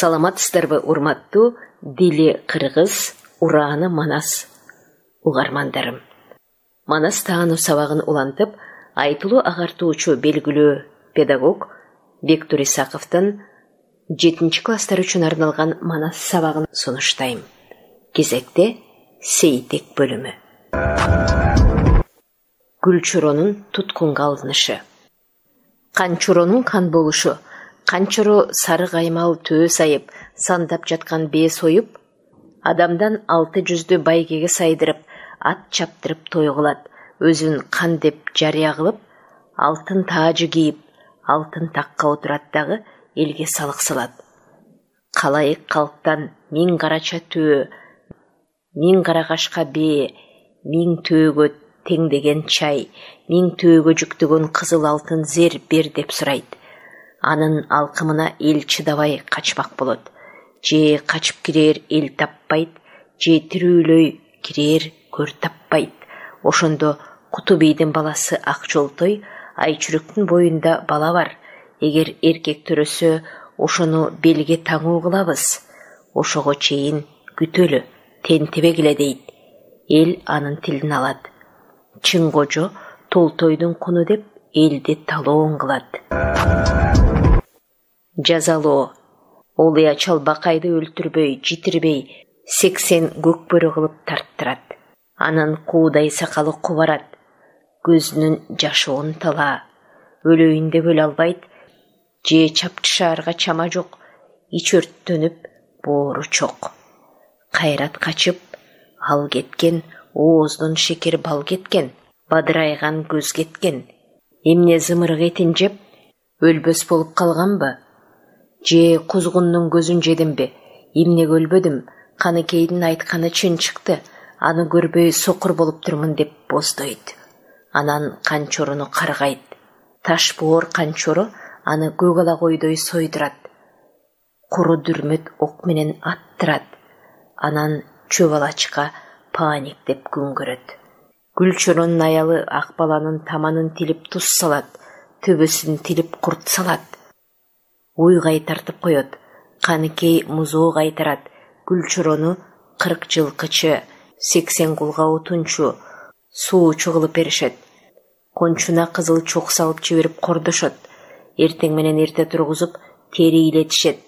Саламатсыздарбы, урматтуу дили кыргыз, урааны Манас угармандарым. Манас таануу сабагын улантып, айтылуу агартуучу белгилүү педагог Бектур Исаковдун 7-класстар үчүн арналган Манас сабагын сунуштайм. Кезекте Сейтек бөлүмү. Гүлчүронун туткунга алынышы. Канчуронун кан болушу. Канчуру сары каймал төө сайып, сандап жаткан бээ союп, адамдан 600 байгеге сайдырып, ат чаптырып той кылат. Өзүн кан деп жарыя кылып, алтын таажы кийип, алтын такка отурат дагы элге салык салат. Калайык калктан 1000 карача төө, 1000 каракашка бээ, 1000 төөгө теңдеген чай, 1000 төөгө жүктөгөн кызыл алтын зер бер деп сурайт. Анын алкымына эл чыдабай качмак болот. Же качып кирер эл таппайт, же тирүүлөй кирер көр таппайт. Ошондо Куту бийдин баласы Акчолтой Айчүрөктүн боюнда бала бар. Эгер эркек төрөсө, ошону белге таңуу кылабыз. Ошого чейин күтөлү, тентебегиле дейт. Эл анын тилин алат. Чын кожо Толтойдун куну деп элди талоон кылат. Жазалоо. Олуя чалбакайды өлтүрбөй, житирбей, 80 көкбөрү кылып тарттырат. Анын куудай сакалы кубарат. Көзүнүн жашоон тала. Өлөйүн деп өлө албайт. Же чапчышаарга чама жок. Ич өрттөнүп, боору чок. Кайрат качып, ал кеткен, ооздун шекер бал кеткен. Бадырайган көз кеткен. Эмне зымырык этин жеп, өлбөс болуп калганбы? Же кузгундун көзүн жедимби? Эмнеге өлбөдүм? Каныкейдин айтканы чын чыкты. Аны көрбөй сокур болуп турмун деп боздойт. Анан канчоруну каргайт. Таш боор канчору аны көк ала койдой сойдурат. Куру дүрмөт ок менен аттырат. Анан чөп алачка паник деп күн көрөт. Гүлчүронун аялы ак баланын таманын тилип туз салат, төбөсүн тилип курт салат. Уйгай тартып коет. Каныкей музоо кайтарат. Гүлчүрону 40 жылкычы, 80 кулга отунчу, суучу кылып беришет. Кончуна кызыл чок салып жиберип кордошот. Эртең менен эрте тургузуп, тери илетишет.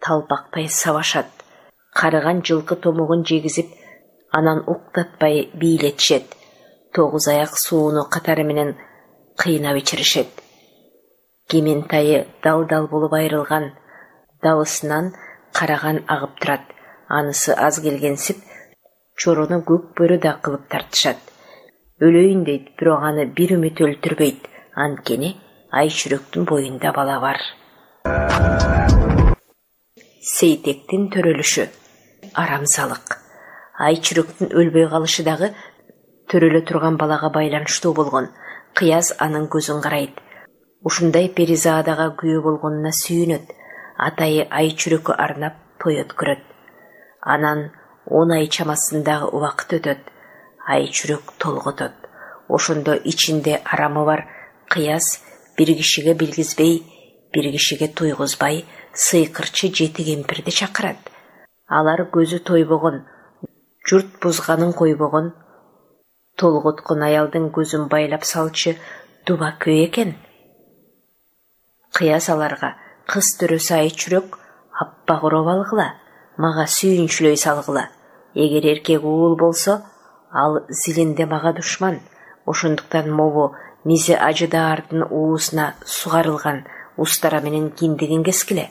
Талпактай сабашат. Карыган жылкы томогун жегизип, анан уктатпай бийлетишет. 9 аяк сууну катары менен кыйнап ичиришет. Кементайы дал-дал болуп айрылган, дабысынан караган агып турат. Анысы аз келгенсип, чорону көк бөрү да кылып тартышат. Өлөйүн дейт, бирок аны бир үмүт өлтүрбөйт. Анткени Айчүрөктүн боюнда бала бар. Сейтектин төрөлүшү. Арамзалык. Айчүрөктүн өлбөй калышы дагы төрөлө турган балага байланыштуу болгон. Кыяз анын көзүн карайт. Ушундай Перизадага күйөө болгонуна сүйүнөт. Атайы Айчүрөккө арнап той өткөрөт. Анан 10 ай чамасындагы убакыт өтөт. Айчүрөк толготот. Ошондо ичинде арамы бар Кыяз бир кишиге билгизбей, бир кишиге туйгузбай сыйкырчы жети кемпирди чакырат. Алар көзү тойбогон, журт бузганын койбогон, толготкон аялдын көзүн байлап салчы дуба көө экен. Кыяз аларга кыз төрөсү Айчүрөк аппак ороп алгыла, мага сүйүнчүлөй салгыла. Эгер эркек уул болсо, ал зилинде мага душман. Ошондуктан могу мизи ажыдаардын уусуна сугарылган устара менен киндигин кескиле.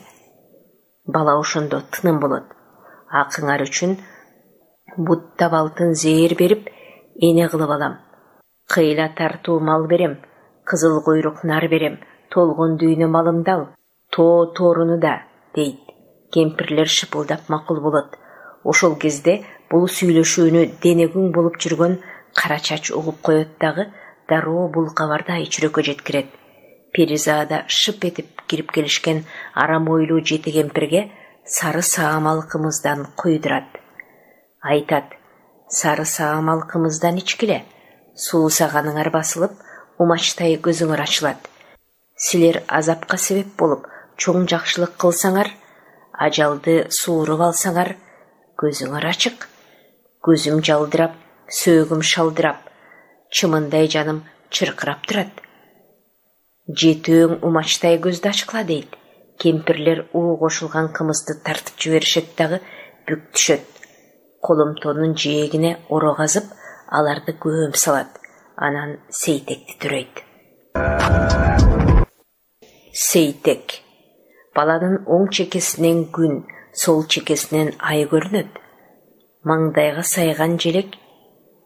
Бала ошондо тыным болот. Акыңар үчүн буттап алтын зээр берип, эне кылып алам. Кыйла тартуу мал берем, кызыл койрук нар берем, толгон дүйнө малымды ал, тооруну да, дейт. Кемпирлер шыпылдап макул болот. Ошол кезде бул сүйлөшүүнү денегүң болуп жүргөн Карачач угуп коет дагы, дароо бул кабарды Айчүрөккө жеткирет. Перизада шып этип кирип келишкен арам ойлуу жети кемпирге сары саамал кымыздан куйдурат. Айтат: сары саамал кымыздан ичкиле, суусаганыңар басылып, умачтай көзүңөр ачылат. Силер азапка себеп болуп, чоң жакшылык кылсаңар, Ажалды суырып алсаңар, көзүңөр ачык. Көзүм жалдырап, сөөгүм шалдырап, чымындай жаным чыркырап турат. Жетөөң умачтай көздү ачкыла дейт. Кемпирлер уу кошулган кымызды тартып жиберишет дагы бүк түшөт. Колумтонун жээгине оро казып, аларды көөм салат. Анан сейтекти түрөйт. Сейтек. Баланын оң чекесинен күн, сол чекесинен ай көрүнөт. Маңдайга сайган желек,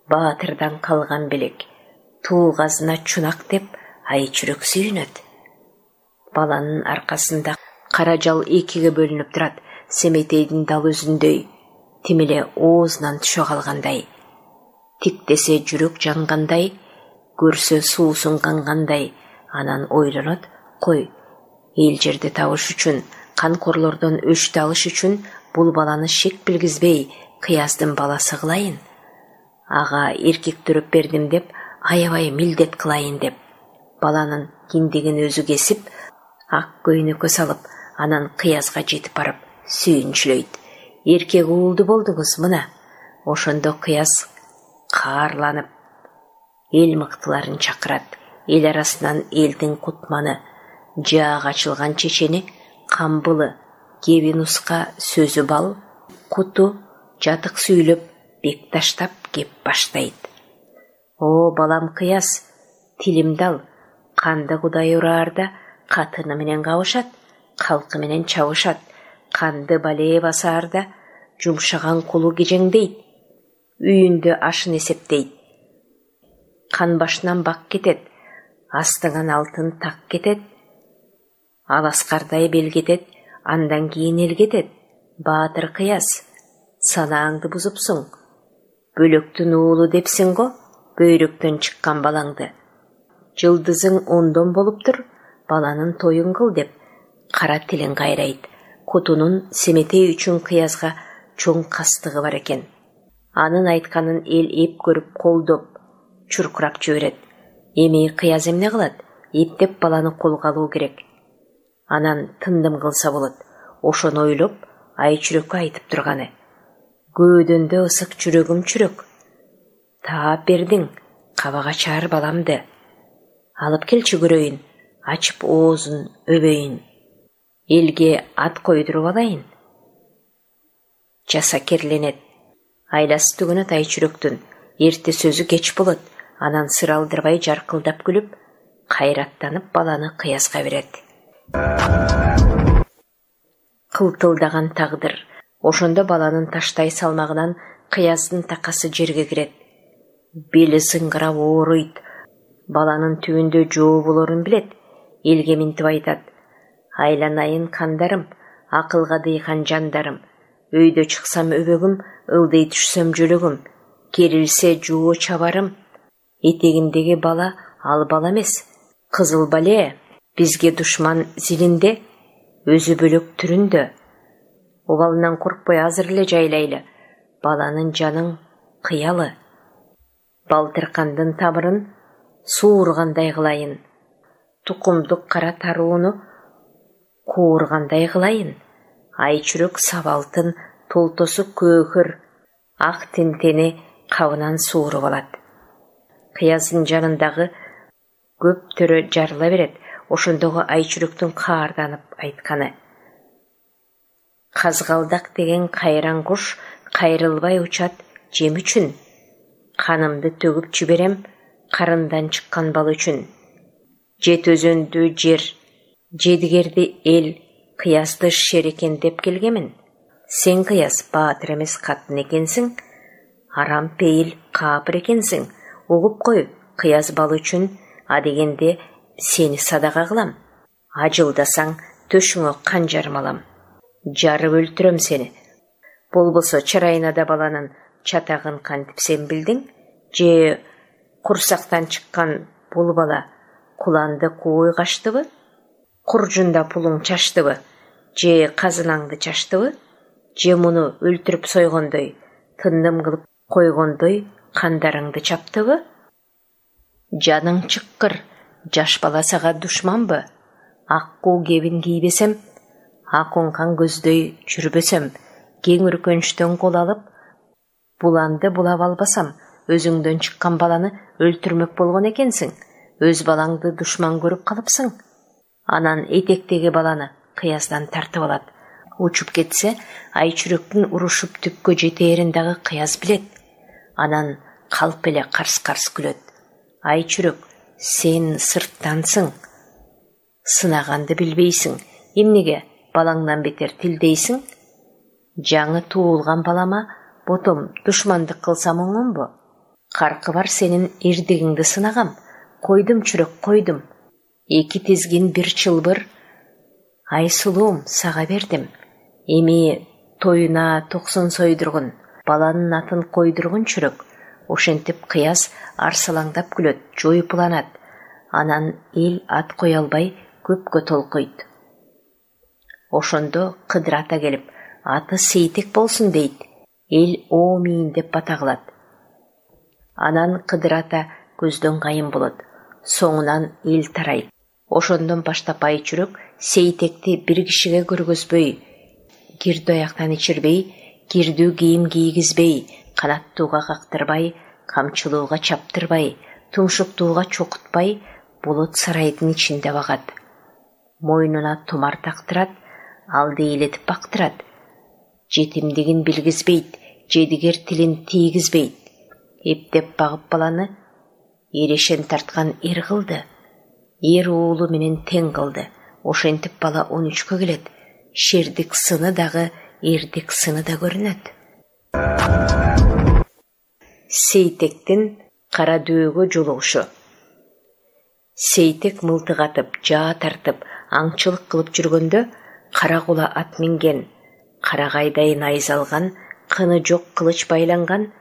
баатырдан калган белек. Туулгазына чунак деп ай чүрөк сүйүнөт. Баланын аркасында кара жал экиге бөлүнүп турат. Семетейдин дал өзүндөй, тимеле оозунан түшө калгандай. Тиктесе жүрөк жангандай, көрсө суусун кангандай. Анан ойлонот, кой, эл жерди табыш үчүн, канкорлордон өчтү алыш үчүн бул баланы шек билгизбей кыяздын баласы кылайын. Ага эркек төрөп бердим деп, аябай милдет кылайын деп. Баланын киндигин өзү кесип, ак көйнөккө салып, анан кыязга жетип барып сүйүнчүлөйт. Эркек уулду болдуңуз мына. Ошондо кыяз каарланып, эл мыктыларын чакырат. Эл арасынан элдин кутманы, жаак ачылган чечени, камбылы, кебинуска сөзү бал, куту жатык сүйлөп, бек таштап кеп баштайт. О, балам кыяз, тилимди ал, канды кудай ураарда катыны менен кабышат, калкы менен чабышат, канды балээ басаарда жумшаган кулу кежеңдейт, үйүндө ашын эсептейт. Кан башынан бак кетет, астыңан алтын так кетет, аласкардай бел кетет, андан кийин эл кетет. Баатыр кыяз, санааңды бузупсуң. Бөлөктүн уулу депсиң го, бөйрөктөн чыккан балаңды. Жылдызың ондон болуптур, баланын тоюн кыл деп, кара тилин кайрайт. Кутунун Семетей үчүн кыязга чоң кастыгы бар экен. Анын айтканын эл эп көрүп колдоп, чуркурап жиберет. Эми кыяз эмне кылат? Эптеп баланы колго алуу керек. Анан тындым кылса болот. Ошону ойлоп, ай чүрөккө айтып турганы. Көөдөндө ысык жүрөгүм чүрөк. Таап бердиң, кабага чаар баламды. Алып келчи көрөйүн, ачып оозун өбөйүн. Элге ат койдуруп алайын. Жаса керленет. Айласы түгөнөт ай чүрөктүн. Эрте сөзү кеч болот. Анан сыр алдырбай жаркылдап күлүп, кайраттанып баланы кыязга берет. Кылтылдаган тагдыр. Ошондо баланын таштай салмагынан кыяздын такасы жерге кирет. Бели сыңгырап ооруйт. Баланын түбүндө жоо болорун билет. Элге минтип айтат. Айланайын кандарым, акылга дыйкан жандарым. Өйдө чыксам өбөгүм, ылдый түшсөм жөлөгүм. Керилсе жоо чабарым. Этегимдеги бала ал бала эмес. Кызыл бале, бизге душман зилинде, өзү бөлөк түрүндө. Обалынан коркпой азыр эле жайлайлы. Баланын жаның кыялы. Балтыркандын тамырын суургандай кылайын. Тукумдук кара тарууну куургандай кылайын. Ай чүрөк сабалтын толтосу көөхөр, ак тентени кабынан сууруп алат. Кыяздын жанындагы көп төрө жарыла берет. Ошондогу ай чүрөктүн каарданып айтканы. Казгалдак деген кайран куш кайрылбай учат жем үчүн. Канымды төгүп жиберем карындан чыккан бал үчүн. Жет өзөндү жер, жедигерди эл, кыязды шер экен деп келгемин. Сен кыяз баатыр эмес катын экенсиң, арам пейил каапыр экенсиң. Угуп кой, кыяз бал үчүн адегенде сени садака кылам. Ажылдасаң төшүңө кан жармалам. Жарып өлтүрөм сени. Болбосо чырайына да баланын чатагын кантип сен билдиң? Же курсактан чыккан бул бала куланды кууй качтыбы? Куржунда пулуң чачтыбы? Же казынаңды чачтыбы? Же муну өлтүрүп сойгондой, тындым кылып койгондой кандарыңды чаптыбы? Жаның чыккыр, жаш бала сага душманбы? Аккуу кебин кийбесем, ак оңган көздөй жүрбөсөм, кең үркөнүчтөн кол алып, буланды булап албасам, өзүңдөн чыккан баланы өлтүрмөк болгон экенсиң. Өз балаңды душман көрүп калыпсың. Анан этектеги баланы кыяздан тартып алат. Учуп кетсе, Айчүрөктүн урушуп түпкө жетээрин дагы кыяз билет. Анан калп эле карс-карс күлөт. Айчүрөк, сен сырттансың. Сынаганды билбейсиң. Эмнеге балаңдан бетер тилдейсиң? Жаңы туулган балама ботом душмандык кылсам оңонбу? Каркы бар сенин ирдигиңди сынагам. Койдум чүрөк, койдум. 2 тизгин 1 чылбыр. Ай сулуум, сага бердим. Эми тоюна 90 сойдургун, баланын атын койдургун чүрөк. Ошентип кыяз арсалаңдап күлөт, жоюпуланат. Анан эл ат кое албай көпкө толкуйт. Ошондо Кыдыр ата келип, аты Сейтек болсун дейт. Эл оомийин деп бата кылат. Анан Кыдыр ата көздөн кайын болот. Соңунан эл тарайт. Ошондон баштап Айчүрөк Сейтекти бир кишиге көргөзбөй, кирдүү аяктан ичирбей, кирдүү кийим кийгизбей, канаттууга кактырбай, камчылууга чаптырбай, тумшуктууга чокутпай, болот сарайдын ичинде багат. Мойнуна тумар тактырат, алды eeletip бактырат. Жетимдигин билгизбейт, жедигер тилин тийгизбейт. Эптеп багып баланы эрешен тарткан эр кылды. Эр уулу менен тең кылды. Ошентип бала 13-кө келет. Шердик сыны дагы, эрдик сыны да көрүнөт. Сейтектин кара дөөгө жолугушу. Сейтек мылтык атып, жаа тартып, аңчылык кылып жүргөндө, кара кула ат минген, карагайдай найз алган, кыны жок кылыч байланган,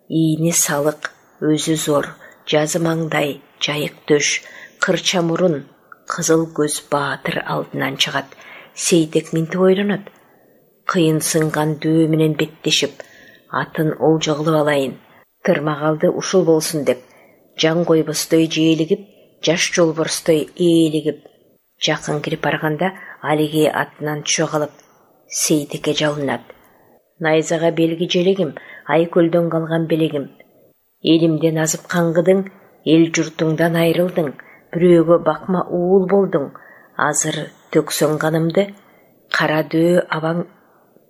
ийини салык, өзү зор, жазы маңдай, жайык төш, кырча мурун, кызыл көз баатыр алдынан чыгат. Сейтек минтип ойлонот. Кыйын сынган дөө менен беттешип, атын олжо кылып алайын, тырмагалды ушул болсун деп, жан койбостой жээлигип, жаш жолборстой ээлигип, жакын кирип барганда алиги атынан түшө калып, Сейтекке жалынат. Найзага белги желегим, Айкөлдөн калган белегим. Элимден азып каңгыдың, эл журтуңдан айрылдың, бирөөгө бакма уул болдуң. Азыр төксөң канымды, кара дөө абаң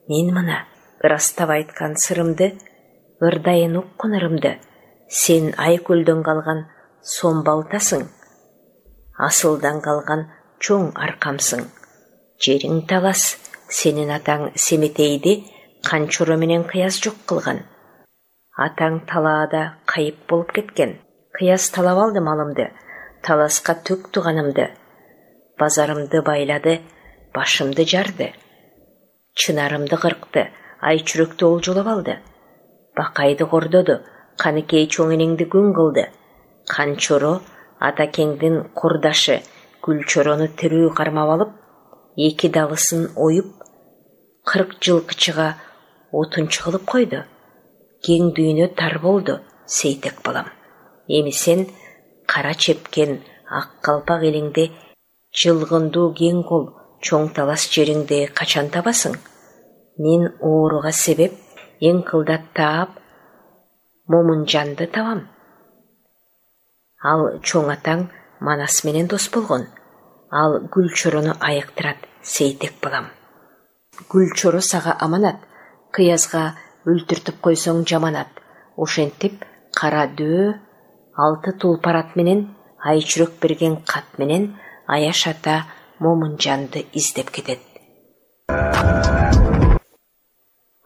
мен мына. Ырастап айткан сырымды, ырдайын уккун ырымды. Сен Айкөлдөн калган сом балтасың, асылдан калган чоң аркамсың. Жериң талас, сенин атаң Семетейди канчоро менен кыяз жок кылган. Атаң талаада кайып болуп кеткен. Кыяз талап алды малымды, таласка төктү канымды. Базарымды байлады, башымды жарды. Чынарымды кыркты, Айчүрөктү олжолоп алды. Бакайды кордоду, Каныкей чоң энеңди күн кылды. Канчоро Атакеңдин курдашы Гүлчорону терүү кармап алып, 2 далысын оюп, 40 жылкычыга отунчу кылып койду. Кең дүйнө тар болду, Сейтек балам. Эми сен кара чепкен ак калпак элиңди, жылгындуу кең кол чоң талас жериңди качан табасың? Мен ооруга себеп эң кылдат таап, Момунжанды табам. Ал чоң атаң Манас менен дос болгон. Ал Гүлчорону айыктырат, Сейтек балам. Гүлчоро сага аманат, кыязга өлтүртүп койсоң жаманат. Ошентип кара дөө 6 тулпарат менен Айчүрөк берген кат менен Аяш ата Момунжанды издеп кетет.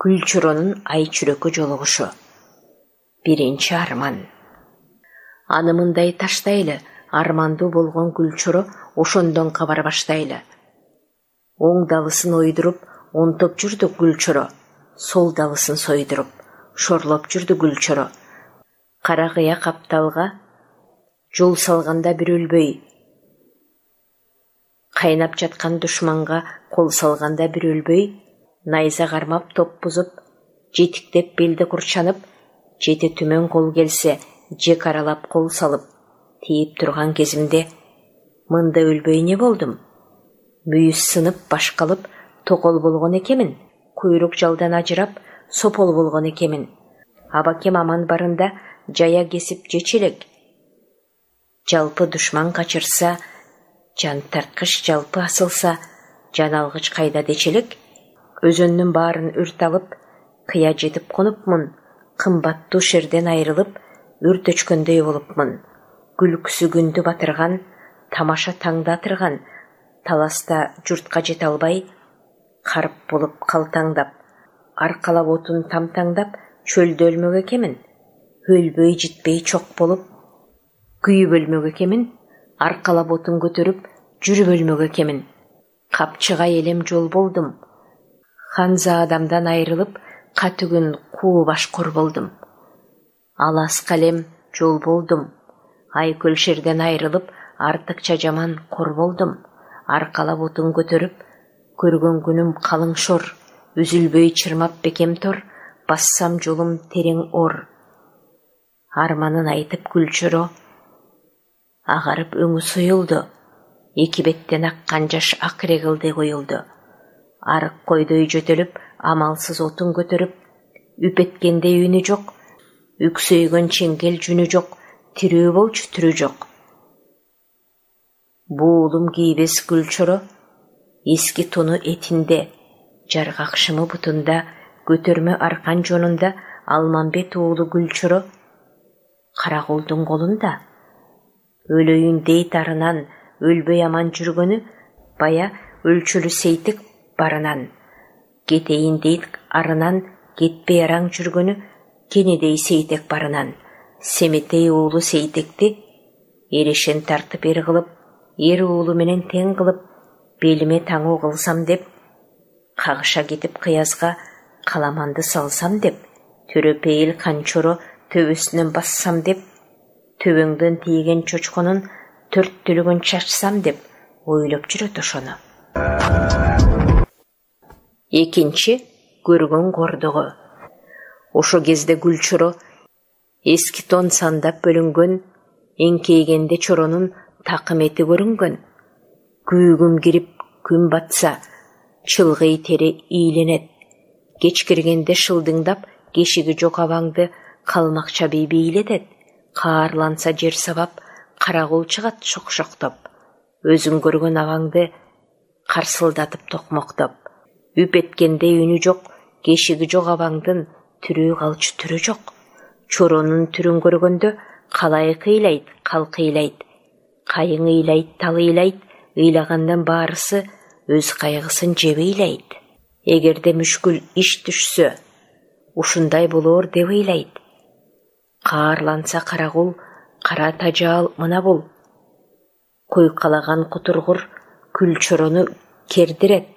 Гүлчоронун Айчүрөккө жолугушу. 1 арман. Аны мындай таштайлы, армандуу болгон Гүлчоро ошондон кабар баштайлы. Оң далысын ойдуруп, онтоп жүрдү Гүлчоро. Сол далысын сойдуруп, шорлоп жүрдү Гүлчоро. Кара кыя капталга жол салганда бир өлбөй, кайнап жаткан душманга кол салганда бир өлбөй, найза кармап топ бузуп, жетиктеп белди курчанып, жети түмөн кол келсе, жек аралап кол салып, тийип турган кезимде, мында өлбөй не болдум? Мүйүз сынып башкалып, Тоқол болгон экемин, куйрук жалдан ажырап, сопол болгон экемин. Абакем аман барында жая кесип жечелек. Жалпы душман качырса, жан тарткыч жалпы асылса, жан алгыч кайда дечелек. Өзөннүн баарын үрт алып, кыя жетип конупмун. Кымбаттуу шерден айрылып, үрт өчкөндөй болупмун. Күлкүсү күндү батырган, тамаша таңдатырган, таласта журтка жете албай, карып болуп калтаңдап, аркалап отун тамтаңдап, чөлдө өлмөк экемин. Өлбөй житпей чок болуп, күйүп өлмөк экемин. Аркалап отун көтөрүп, жүрүп өлмөк экемин. Капчыга элем жол болдум. Ханза адамдан айрылып, катүгүн куу башкор болдум. Алас калем жол болдум. Айкөл шерден айрылып, артыкча жаман кор болдум. Аркалап отун көтөрүп, көргөн күнүм калың шор. Үзүлбөй чырмап бекем тор, бассам жолум терең ор. Арманын айтып күлчөрө, агарып өңү суюлду. Эки беттен аккан жаш акыре кылдай коюлду. Арык койдой жөтөлүп, амалсыз отун көтөрүп, үпеткенде үнү жок, үксөйгөн чеңгел жүнү жок, тирүү болчу түрү жок. Буулум кийбес гүлчөрө, эски тону этинде, жаргакшымы бутунда, көтөрмө аркан жонунда, Алмамбет уулу гүлчөрө, Каракулдун колунда. Өлөйүн дейт арынан, өлбөй аман жүргөнү, бая өлчөлү сейтик барынан. Кетейин дейт арынан, кетпей араң жүргөнү, кенедей сейтек барынан. Семетей уулу сейтекти, эрешен тартып эр кылып, эр уулу менен тең кылып, белиме таңуу кылсам деп, кагыша кетип кыязга каламанды салсам деп, төрөпейил канчоро төбөсүнөн бассам деп, төбөңдөн тийген чочконун төрт түлүгүн чачсам деп ойлоп жүрөт ошону. Экинчи көргөн кордугу. Ошо кезде гүлчөрө эски тон сандап бөлүнгөн, эңкейгенде чоронун такым эти көрүнгөн. Күйгүм кирип күн батса, чылгый тери ийленет. Кеч киргенде шылдыңдап, кешиги жок абаңды калмакча бийлетет. Каарланса жер сабап, карагул чыгат шокшоктоп. Өзүң көргөн абаңды карсылдатып токмоктоп. Үп эткенде үнү жок, кешиги жок абаңдын түрү калчу түрү жок. Чоронун түрүн көргөндө калай кыйлайт, кал кыйлайт. Кайың ыйлайт, тал ыйлайт, ыйлагандан баарысы өз кайгысын жеп ыйлайт. Эгерде мүшкүл иш түшсө, ушундай болоор деп ыйлайт. Каарланса карагул, кара тажаал мына бул. Куйкалаган кутургур күлчөрөнү кердирет.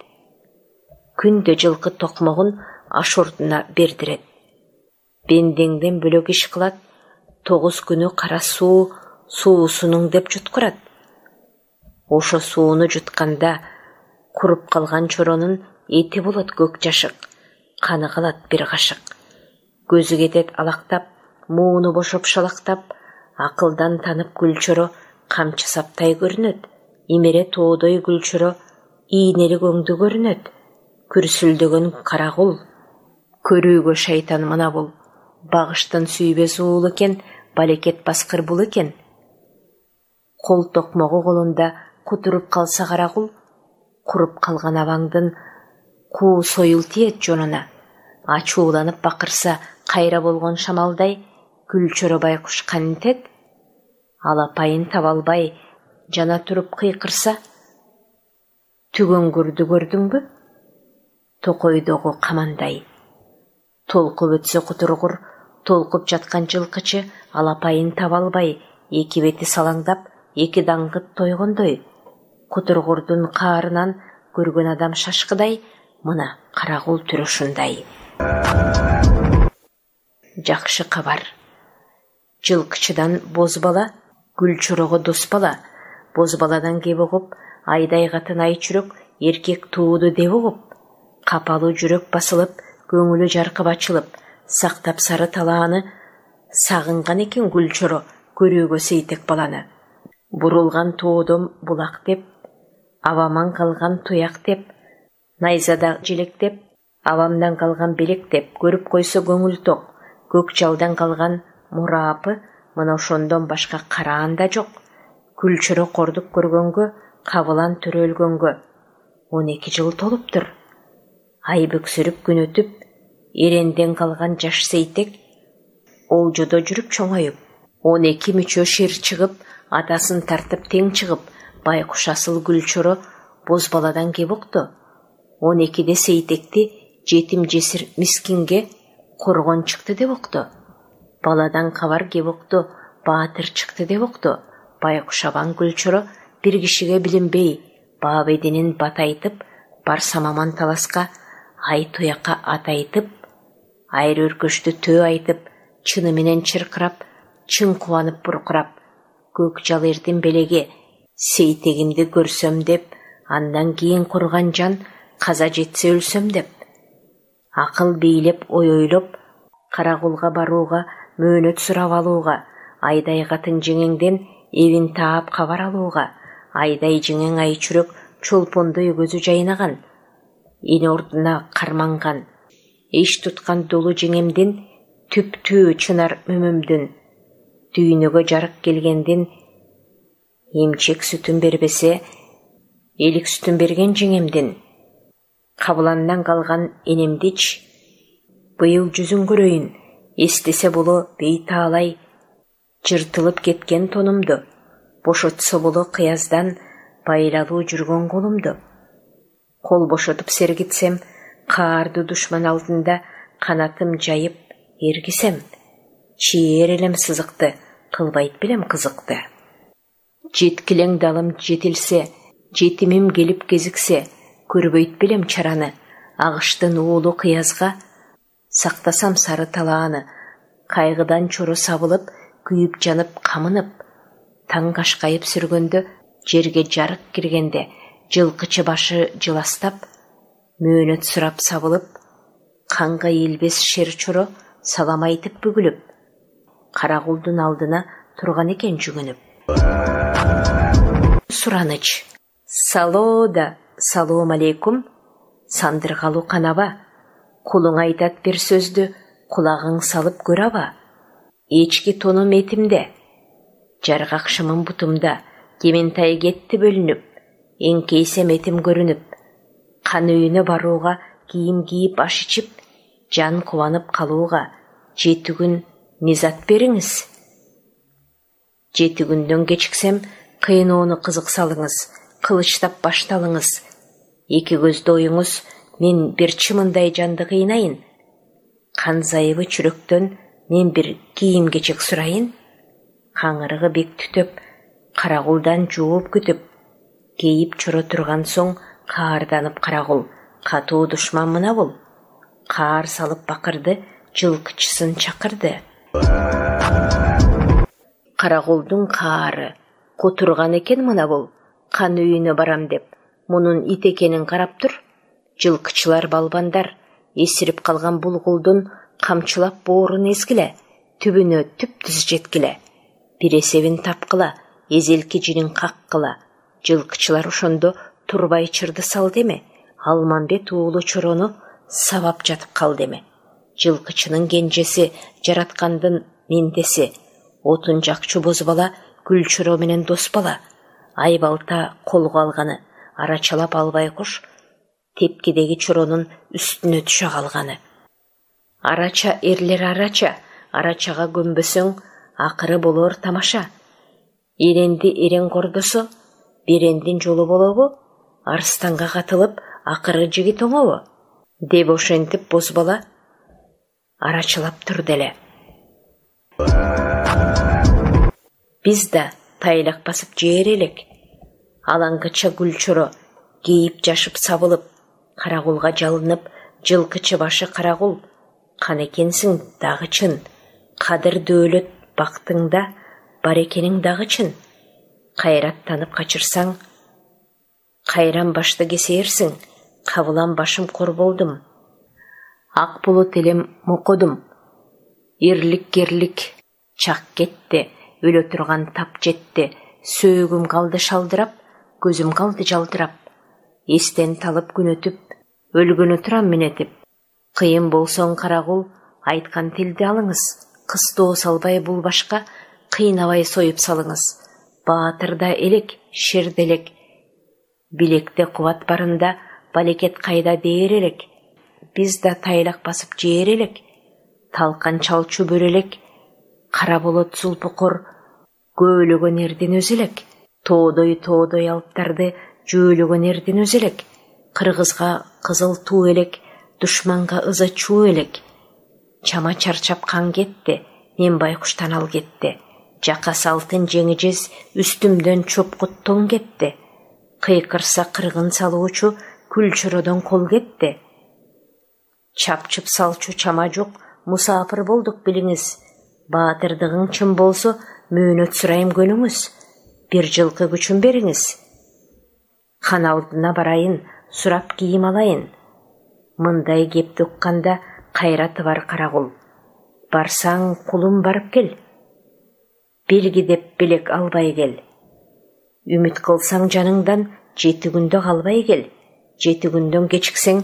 Күндө жылкы токмогун аш ордуна бердирет. Бендеңден бөлөк иш кылат, 9 күнү кара суу, суусунуң деп жуткурат. Ошо сууну жутканда, куруп калган чоронун эти болот көк жашык, каны калат бир кашык. Көзү кетет алактап, мууну бошоп шалактап, акылдан танып гүлчөрө камчы саптай көрүнөт. Имере тоодой гүлчөрө ийнели көңдү көрүнөт. Күрсүлдөгөн карагул, көрүүгө шайтан мына бул. Багыштан сүйбес уул экен, балекет баскыр бул экен. Кол токмогу колунда кутуруп калса карагул, куруп калган абаңдын куу союл тиет жонуна. Ачууланып бакырса кайра болгон шамалдай, гүлчөрө байкуш кантет. Алапайын таба албай жана туруп кыйкырса, түгөңгүрдү көрдүңбү? Токойдогу камандай. Толкуп өтсө кутургур, толкуп жаткан жылкычы алапайын таба албай, эки бети салаңдап, эки даңгыт тойгондой. Кутургурдун каарынан көргөн адам шашкыдай, мына карагул түрү ушундай. Жакшы кабар. Жылкычыдан боз бала, гүлчөрөгө дос бала. Боз баладан кеп угуп, айдай катын ай чүрөк, эркек тууду деп угуп. Капалуу жүрөк басылып, көңүлү жаркып ачылып, сактап сары талааны, сагынган экен гүлчөрө көрүүгө сейтек баланы. Бурулган тоодон булак деп, абаман калган туяк деп, Найзада желектеп, авамдан қалған белектеп, көріп қойса көңіл тоқ, көк жалдан қалған мұрапы, мына ошондон башка караанда жок. Күлчүрө кордук көргөнгө, кабылан төрөлгөнгө 12 жыл толуптур. Ай бөксүрүп күн өтүп, эренден калган жаш сейтек олжодо жүрүп чоңоюп, 12 мүчө шер чыгып, атасын тартып тең чыгып, байкуш асыл Күлчүрө боз баладан кеп укту. 12де сейтекти жетим жесир мискинге коргон чыкты деп укту. Баладан кабар кеп укту, баатыр чыкты деп укту. Байкуш абан Күлчүрө бир кишиге билинбей, баа беденин батайтып, бар самаман таласка, ай туякка атайтып, айыр өркөштү төө айтып, чыны менен чыркырап, чың кубанып буркурап, көк жал эрдин белеге сейтегимди көрсөм деп, андан кийин курган жан каза жетсе өлсөм деп. Акыл бийлеп, ой ойлоп, Каракулга барууга, мөөнөт сурап алууга, айдай катын жеңеңден эвин таап кабар алууга, айдай жеңең ай чүрөк чолпондой көзү жайнаган, эне ордуна карманган, эш туткан долу жеңемден түптүү чынар мөмөмдүн, дүйнөгө жарык келгенден эмчек сүтүн бербесе, элик сүтүн берген жеңемдин, кабыландан калган энемдич, быйыл жүзүн көрөйүн, эстесе боло бейтаалай жыртылып кеткен тонумду, бошотсо боло кыяздан байлалуу жүргөн колумду. Кол бошотуп сергитсем, каардуу душман алдында канатым жайып эргисем, чийер элем сызыкты, кылбайт белем кызыкты. Жеткилең далым жетилсе, жетимим келип кезиксе, көрбөйт белем чараны, агыштын уулу кыязга сактасам сары талааны, кайгыдан чору сабылып, күйүп жанып камынып, таң кашкайып сүргөндө, жерге жарык киргенде, жылкычы башы жыластап, мөөнөт сурап сабылып, канга ийилбес шер чоро салам айтып бүгүлүп, Каракулдун алдына турган экен жүгүнүп. Сураныч: салоода, салом алейкум, сандыргалуу канаба, кулуң айтат бир сөздү, кулагың салып көр аба. Эчки тонум этимде, жаргак шымым бутумда, кементай кетти бөлүнүп, эңкейсем этим көрүнүп, кан үйүнө барууга, кийим кийип аш ичип, жан кубанып калууга 7 күн низат бериңиз. 7 күндөн кечиксем, кыйноону кызык салыңыз, кылычтап башталыңыз. 2 көздө оюңуз, мен бир чымындай жанды кыйнайын. Кан зайыбы чүрөктөн мен бир кийим кечек сурайын. Каңырыгы бек түтөп, Каракулдан жууп күтүп, кейип чоро турган соң, каарданып Каракул, катуу душман мына бул. Каар салып бакырды, жылкычысын чакырды. Каракулдун каары котурган экен мына бул, кан үйүнө барам деп, мунун ит экенин карап тур. Жылкычылар балбандар, эсирип калган булгулдун камчылап боорун эзгиле, түбүнө түп-түз жеткиле. Бир эсебин тапкыла, эзелки жинин каккыла. Жылкычылар ошондо турбай чырды сал деме, Алмамбет уулу чорону сабап жатып кал деме. Жылкычынын кенжеси, жараткандын мендеси, отун жакчу боз бала, Күлчүрө менен дос бала. Айбалта колго алганы, арачалап албай куш, тепкидеги чоронун үстүнө түшө калганы. Арача эрлер арача, арачага көмбөсөң, акыры болор тамаша. Эренди эрең кордосо, берендин жолу болобу, арстанга катылып, акыры жигит оңобу, деп ошентип боз бала арачылап турду эле. Биз да тайлак басып жээр элек. Алаңгыча Күлчүрө кейип жашып сабылып, Каракулга жалынып, жылкычы башы Каракул, кан экенсиң дагы чын, кадыр дөөлөт бактыңда бар экениң дагы чын. Кайраттанып качырсаң, кайран башты кесээрсиң, кабылан башым кор болдум. Ак булут элем мокодум, эрлик керлик чак кетти, өлө турган тап жетти, сөөгүм калды шалдырап, көзүм калды жалдырап. Эстен талып күн өтүп, Өлгөнү турам минетип. Кыйын болсоң карагул, айткан тилди алыңыз. Кыстоо салбай бул башка, кыйнабай союп салыңыз. Баатырда элек, шерде элек. Билекте кубат барында, балекет кайда дээр элек. Биз да тайлак басып жээр элек. Талкан чалчу бөр элек. Кара болот сулпукур, көөлөгөн эрдин өзү элек. Тоодой алыптарды жөөлөгөн эрдин өзү элек. Кыргызга кызыл туу элек, душманга ыза чуу элек. Чама чарчап кан кетти, мен байкуштан ал кетти. Жака салтын жеңижиз, үстүмдөн чопкут тоң кетти. Кыйкырса кыргын салуучу, күлчөрөдөн кол кетти. Чапчып салчу чама жок, мусафыр болдук билиңиз. Баатырдыгың чын болсо, мөөнөт сурайым көнүңүз. Бир жылкы күчүн бериңиз. Хан алдына барайын, сурап кийим алайын. Мындай кепти укканда кайраты бар карагул. Барсаң кулум барып кел. Белги деп белек албай кел. Үмүт кылсаң жаныңдан, 7 күндө калбай кел. 7 күндөн кечиксең,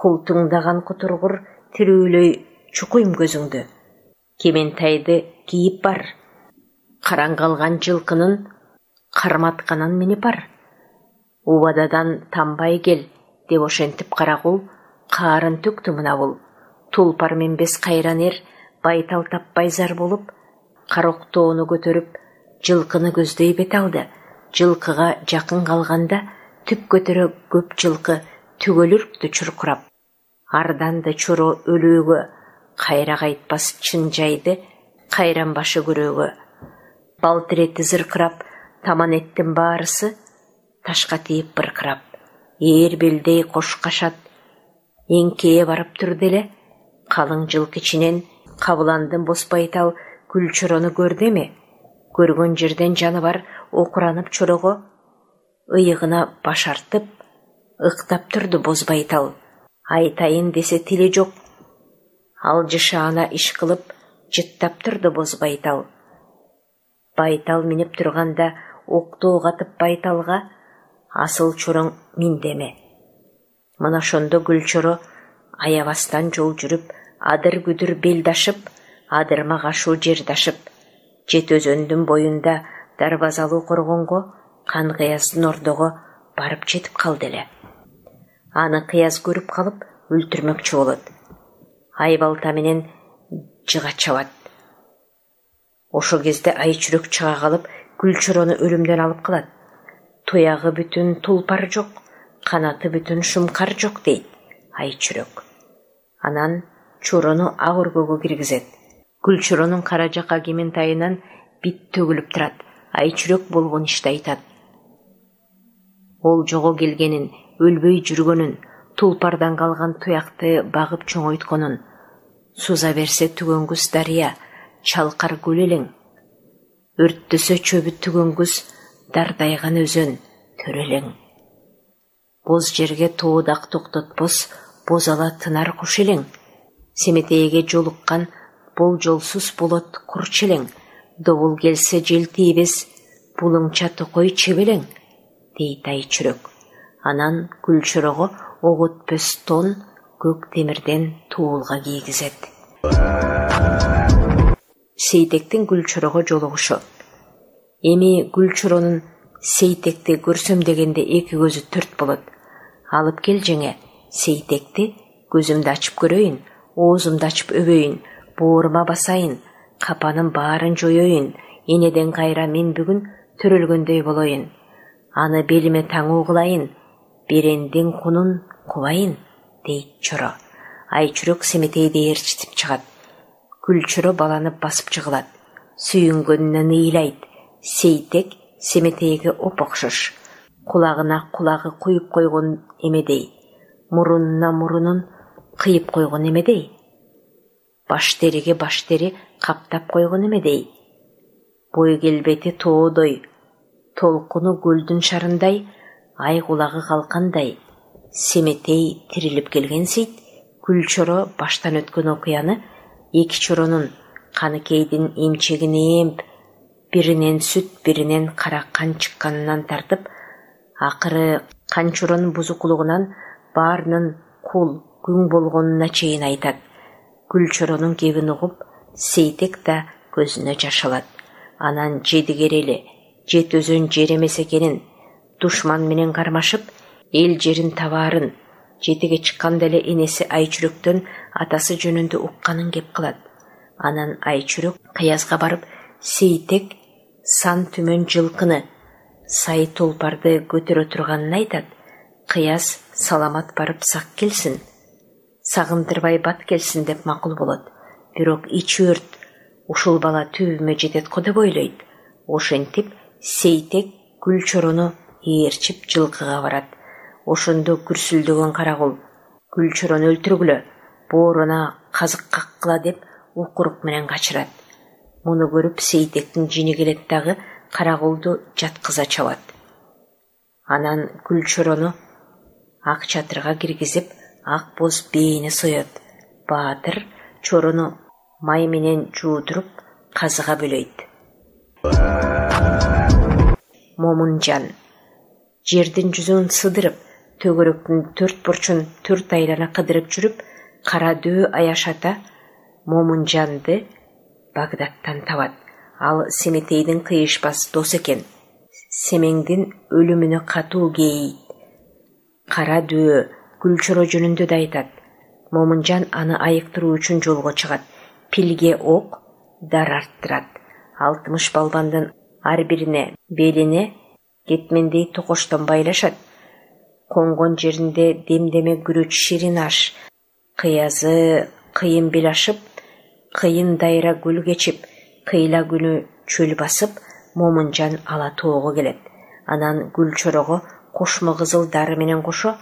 култуңдаган кутургур тирүүлөй чукуйм көзүңдү. Кементайды кийип бар. Караң калган жылкынын карматканан минип бар. Убададан тамбай кел, деп ошентип карагул, каарын төктү мына бул. Тулпар менбес кайран эр, байтал таппай зар болуп, кароктоону көтөрүп, жылкыны көздөй бет алды. Жылкыга жакын калганда, түп көтөрө көп жылкы түгөлүрктү чуркурап. Арданды чоро өлөөгө, кайра кайтпас чын жайды, кайран башы көрөөгө. Балтырети зыркырап, таман эттин баарысы, ташка тийип быркырап. Ээр белдей кош кашат, эңкее барып турду эле. Калың жылкы ичинен кабыландын боспайтал күлчөрөнү көрдеме? Көргөн жерден жаны бар окуранып чорого, ыйыгына баш артып, ыктап турду бозбайтал. Айтайын десе тили жок. Алжышаана иш кылып, жыттап турду бозбайтал. Байтал минип турганда, октоо катып байталга, асыл чороң мин деме. Мына ошондо Гүлчөрө аябастан жол жүрүп, адыр-күдүр белдашып, адырма кашуу жердашып, Жет өзөндүн боюнда дарбазалуу коргонго, кан кыяздын ордого барып жетип калды эле. Аны кыяз көрүп калып, өлтүрмөкчү болот. Айбалта менен жыга чабат. Ошо кезде айчүрөк чыга калып, Гүлчөрөнү өлүмдөн алып калат. Туягы бүтүн тулпар жок, канаты бүтүн шумкар жок дейт айчүрөк. Анан чорону ак өргөгө киргизет. Гүлчөрөнүн кара жака кементайынан бит төгүлүп турат. Айчүрөк болгон ишти айтат. Ол жого келгенин, өлбөй жүргөнүн, тулпардан калган туякты багып чоңойтконун. Суза берсе түгөнгүс дарыя, чалкар көл элең. Өрттөсө чөбү түгөнгүс, дардайган өзөн төрөлең. Боз жерге тоодак токтотпос, боз ала тынар куш элең. Семетейге жолуккан бол жолсуз болот курч элең. Добул келсе жел тийбес, булыңча токой чебелең, дейт айчүрөк. Анан Гүлчөрөгө ок өтпөс тон көк темирден туулга кийгизет. Сейтектин Гүлчөрөгө жолугушу. Эми Гүлчөрөнүн Сейтекти көрсөм дегенде эки көзү төрт болот. Алып кел жеңе, Сейтекти көзүмдү ачып көрөйүн, оозумду ачып өбөйүн, боорума басайын, капанын баарын жоёюн, энеден кайра мен бүгүн төрөлгөндөй болоюн. Аны белиме таңуу кылайын, берендин кунун кубайын, дейт чоро. Айчүрөк Семетейди ээрчитип чыгат. Гүлчөрө баланы басып жыгылат. Сүйүнгөнүнөн ыйлайт. Сейтек Семетейге оп-окшош. Кулагына кулагы куюп койгон эмедей. Мурунуна мурунун кыйып койгон эмедей. Баш териге баш тери каптап койгон эмедей. Бой келбети тоодой, толкуну көлдүн шарындай, ай кулагы калкандай. Семетей тирилип келгенсейт, Гүлчөрө баштан өткөн окуяны эки чоронун Каныкейдин эмчегин эмп, биринен сүт, биринен кара кан чыкканынан тартып, акыры кан чоронун бузукулугунан баарынын кул күң болгонуна чейин айтат. Гүлчөронун кебин угуп, Сейтек да көзүнө жаш алат. Анан жедигерели, жет өзөн жер эмес экенин, душман менен кармашып, эл жерин табаарын, жетеге чыкканда эле энеси Айчүрөктөн атасы жөнүндө укканын кеп кылат. Анан Айчүрөк Кыязга барып, Сейтек сан түмөн жылкыны, сай тулпарды көтөрө турганын айтат. Кыяз саламат барып сак келсин, сагындырбай бат келсин деп макул болот. Бирок ичи өрт, ушул бала түбүмө жетет го деп ойлойт. Ошентип Сейтек Гүлчорону ээрчип жылкыга барат. Ошондо күрсүлдөгөн карагул Гүлчорону өлтүргүлө, бооруна казык каккыла деп укурук менен качырат. Муну көрүп Сейтектин жини келет дагы карагулду жаткыза чабат. Анан Гүлчорону ак чатырга киргизип, ак боз бээни соет. Баатыр чорону май менен жуудуруп казыга бөлөйт. Момунжан жердин жүзүн сыдырып, төгөрөктүн төрт бурчун төрт айлана кыдырып жүрүп, кара дөө аяшата Момунжанды Багдадтан табат. Ал Семетейдин кыйышпас дос экен. Семеңдин өлүмүнө катуу кейийт. Кара дөө Гүлчоро жөнүндө да айтат. Момунжан аны айыктыруу үчүн жолго чыгат. Пилге ок, дар арттырат. 60 балбандын ар бирине белине кетмендей токоштон байлашат. Конгон жеринде демдеме күрөч ширин аш. Кыязы кыйын бел ашып, кыйын дайра гүл кечип, кыйла күнү чөл басып, Момунжан ала тоого келет. Анан Гүлчорого кошмо кызыл дары менен кошо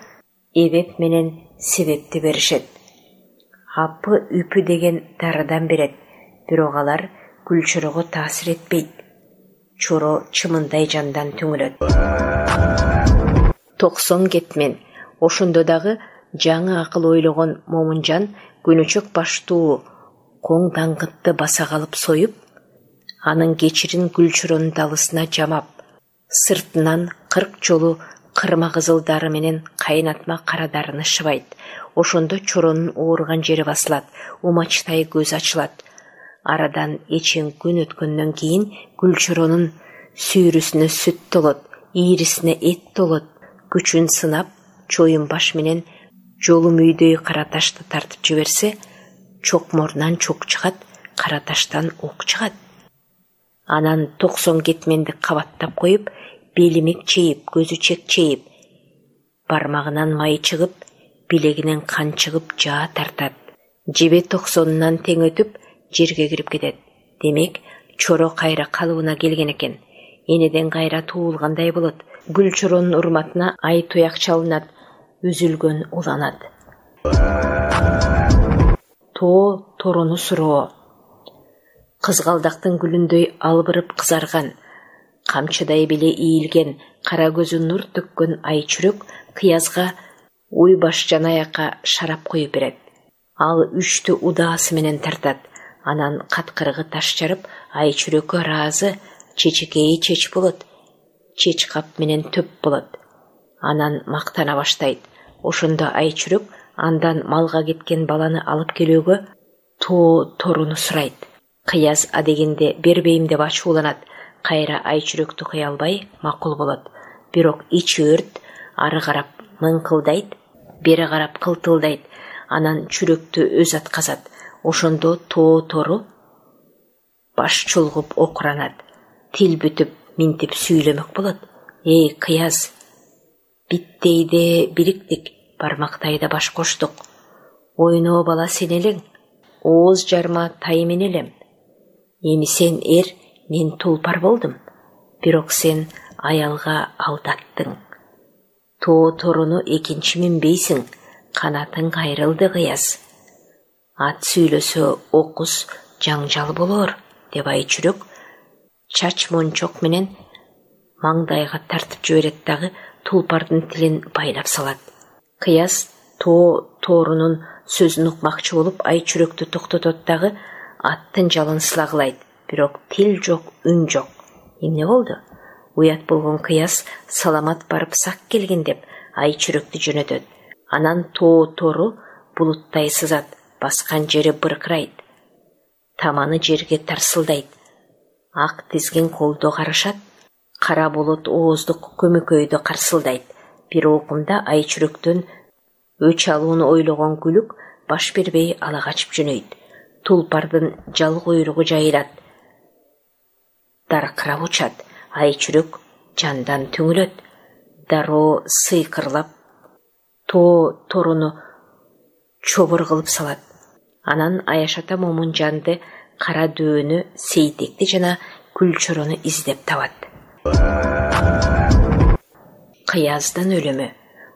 эбеп менен себепти беришет. Апы үпү деген дарыдан берет. Бирок алар Гүлчорого таасир этпейт. Чоро чымындай жандан түңүлөт. 90 кетмен. Ошондо дагы жаңы акыл ойлогон Момунжан көнөчөк баштуу коң даңгытты баса калып союп, анын кечирин Гүлчоронун далысына жамап, сыртынан 40 жолу кырма кызыл дары менен кайнатма кара дарыны шыбайт. Ошондо чоронун ооруган жери басылат, умачтай көз ачылат. Арадан эчең күн өткөндөн кийин Гүлчоронун сүйрүсүнө сүт толот, ийрисине эт толот. Күчүн сынап, чоюн баш менен жолу мүйдөй кара ташты тартып жиберсе, чокморунан чок чыгат, кара таштан ок чыгат. Анан 90 кетменди кабаттап коюп, белимек чейип, көзү чекчейип, бармагынан май чыгып, билегинен кан чыгып жаа тартат. Жебе 90-нан тең өтүп, жерге кирип кетет. Демек, чоро кайра калыбына келген экен. Энеден кайра туулгандай болот. Гүлчоронун урматына ай туяк чалынат, үзүлгөн уланат. Тоо торону суроо. Кызгалдактын гүлүндөй албырып кызарган, камчыдай беле ийилген, кара көзү нур төккөн Айчүрөк Кыязга уй баш жан аякка шарап коюп берет. Ал үчтү удаасы менен тартат. Анан каткырыгы таш жарып, Айчүрөккө ыраазы, чечекейи чеч болот. Чеч кап менен төп болот. Анан мактана баштайт. Ошондо Айчүрөк андан малга кеткен баланы алып келүүгө тоо торуну сурайт. Кыяз адегенде бербейм деп ачууланат. Кайра Айчүрөктү кыя албай макул болот. Бирок ичи өрт, ары карап мыңкылдайт, бери карап кылтылдайт. Анан чүрөктү өз атказат. Ошондо тоо тору баш чулгуп окуранат. Тил бүтүп, минтип сүйлөмөк болот. Эй, Кыяз, биттейде бириктик, бармактайда баш коштук. Ойноо бала сен элең, ооз жарма тай мен элем. Эми сен эр, мен тулпар болдум. Бирок сен аялга алдаттың. Тоо торуну экинчи минбейсиң, канатың кайрылды, Кыяз. Ат сүйлөсө окус жаңжал болор, деп Айчүрөк чач мончок менен маңдайга тартып жиберет дагы тулпардын тилин байлап салат. Кыяз тоо торунун сөзүн укмакчы болуп Айчүрөктү токтотот дагы аттын жалын сылагылайт. Бирок тил жок, үн жок. Эмне болду? Уят болгон Кыяз саламат барып сак келген деп Айчүрөктү жөнөтөт. Анан тору булуттай сызат, баскан жери быркырайт. Таманы жерге тарсылдайт. Ак тизген колдо карышат. Кара булут ооздук көмөкөйдө карсылдайт. Бир окумда айчүрөктөн өч алууну ойлогон күлүк баш бербей ала качып жөнөйт. Тулпардын жал куйругу жайылат. Даркырап учат. Айчүрөк жандан түңүлөт. Дароо сыйкырлап торуну чобур кылып салат. Анан Аяшата Момунжанды, кара дөөнү, Сейтекти жана Күлчөрөнү издеп табат. Кыяздын өлүмү.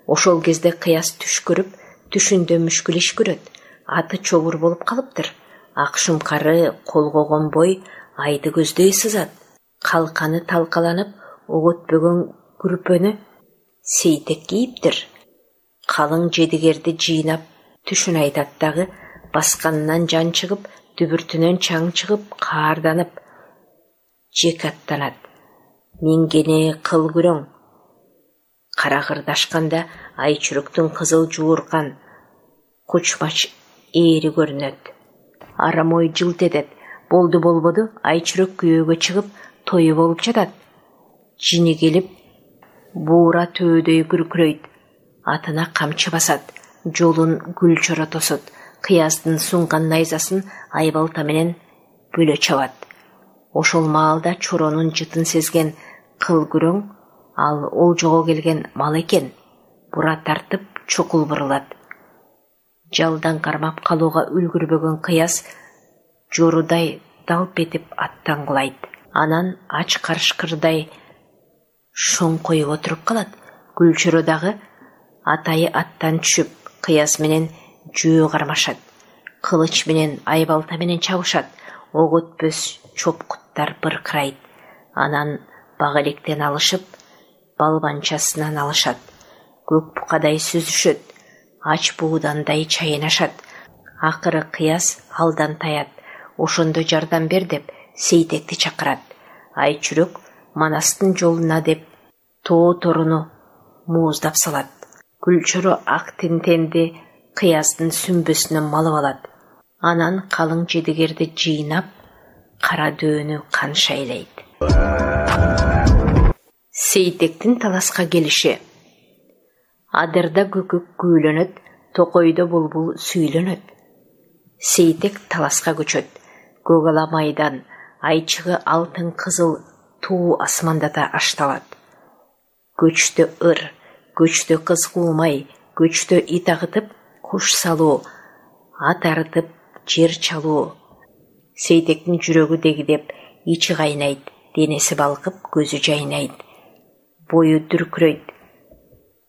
Ошол кезде Кыяз түш көрүп, түшүндө мүшкүл иш көрөт. Аты чобур болуп калыптыр. Ак шумкары колго конбой айды көздөй сызат. Калканы талкаланып, ок өтпөгөн күрпөнү Сейтек кийиптир. Калың жедигерди жыйнап түшүн айтат дагы, басканынан жан чыгып, дүбүртүнөн чаң чыгып, каарданып жек аттанат. Мингени кыл күрөң. Карагырдашканда айчүрөктүн кызыл жууркан кучмач ээри көрүнөт. Арамой жылт этет. Болду болбоду айчүрөк күйөөгө чыгып, тою болуп жатат. Жини келип, буура төөдөй күркүрөйт. Атына камчы басат. Жолун Күлчөрө тосот. Кыяздын сунган найзасын айбалта менен бөлө чабат. Ошол маалда Чоронун жытын сезген кыл күрөң, ал олжого келген мал экен. Бура тартып чокул бурулат. Жалдан кармап калууга үлгүрбөгөн Кыяз жорудай далп этип аттан кулайт. Анан ач карышкырдай шоңкоюп отуруп калат. Күлчөрө дагы атайы аттан түшүп, Кыяз менен жөө кармашат. Кылыч менен айбалта менен чабышат. Ок өтпөс чопкуттар быркырайт. Анан бак электен алышып, балбанчасынан алышат. Көк букадай сүзүшөт. Ач буудандай чайнашат. Акыры Кыяз алдан таят. Ошондо жардам бер деп Сейтекти чакырат. Айчүрөк Манастын жолуна деп торуну мууздап салат. Күлчөрө ак тентенди Кыяздын сүмбөсүнөн малып алат. Анан калың жедигерди жыйнап, кара дөөнү каншайлайт. Сейтектин таласка келиши. Адырда көкөк күүлөнөт, токойдо булбул сүйлөнөт. Сейтек таласка көчөт. Көк ала майдан, айчыгы алтын кызыл туу асмандата ашталат. Көчтө ыр, көчтө кыз куумай, көчтө ит агытып, куш салуу, ат арытып, жер чалуу. Сейтектин жүрөгү дегидеп, ичи кайнайт, денеси балкып, көзү жайнайт. Бою дүркүрөйт.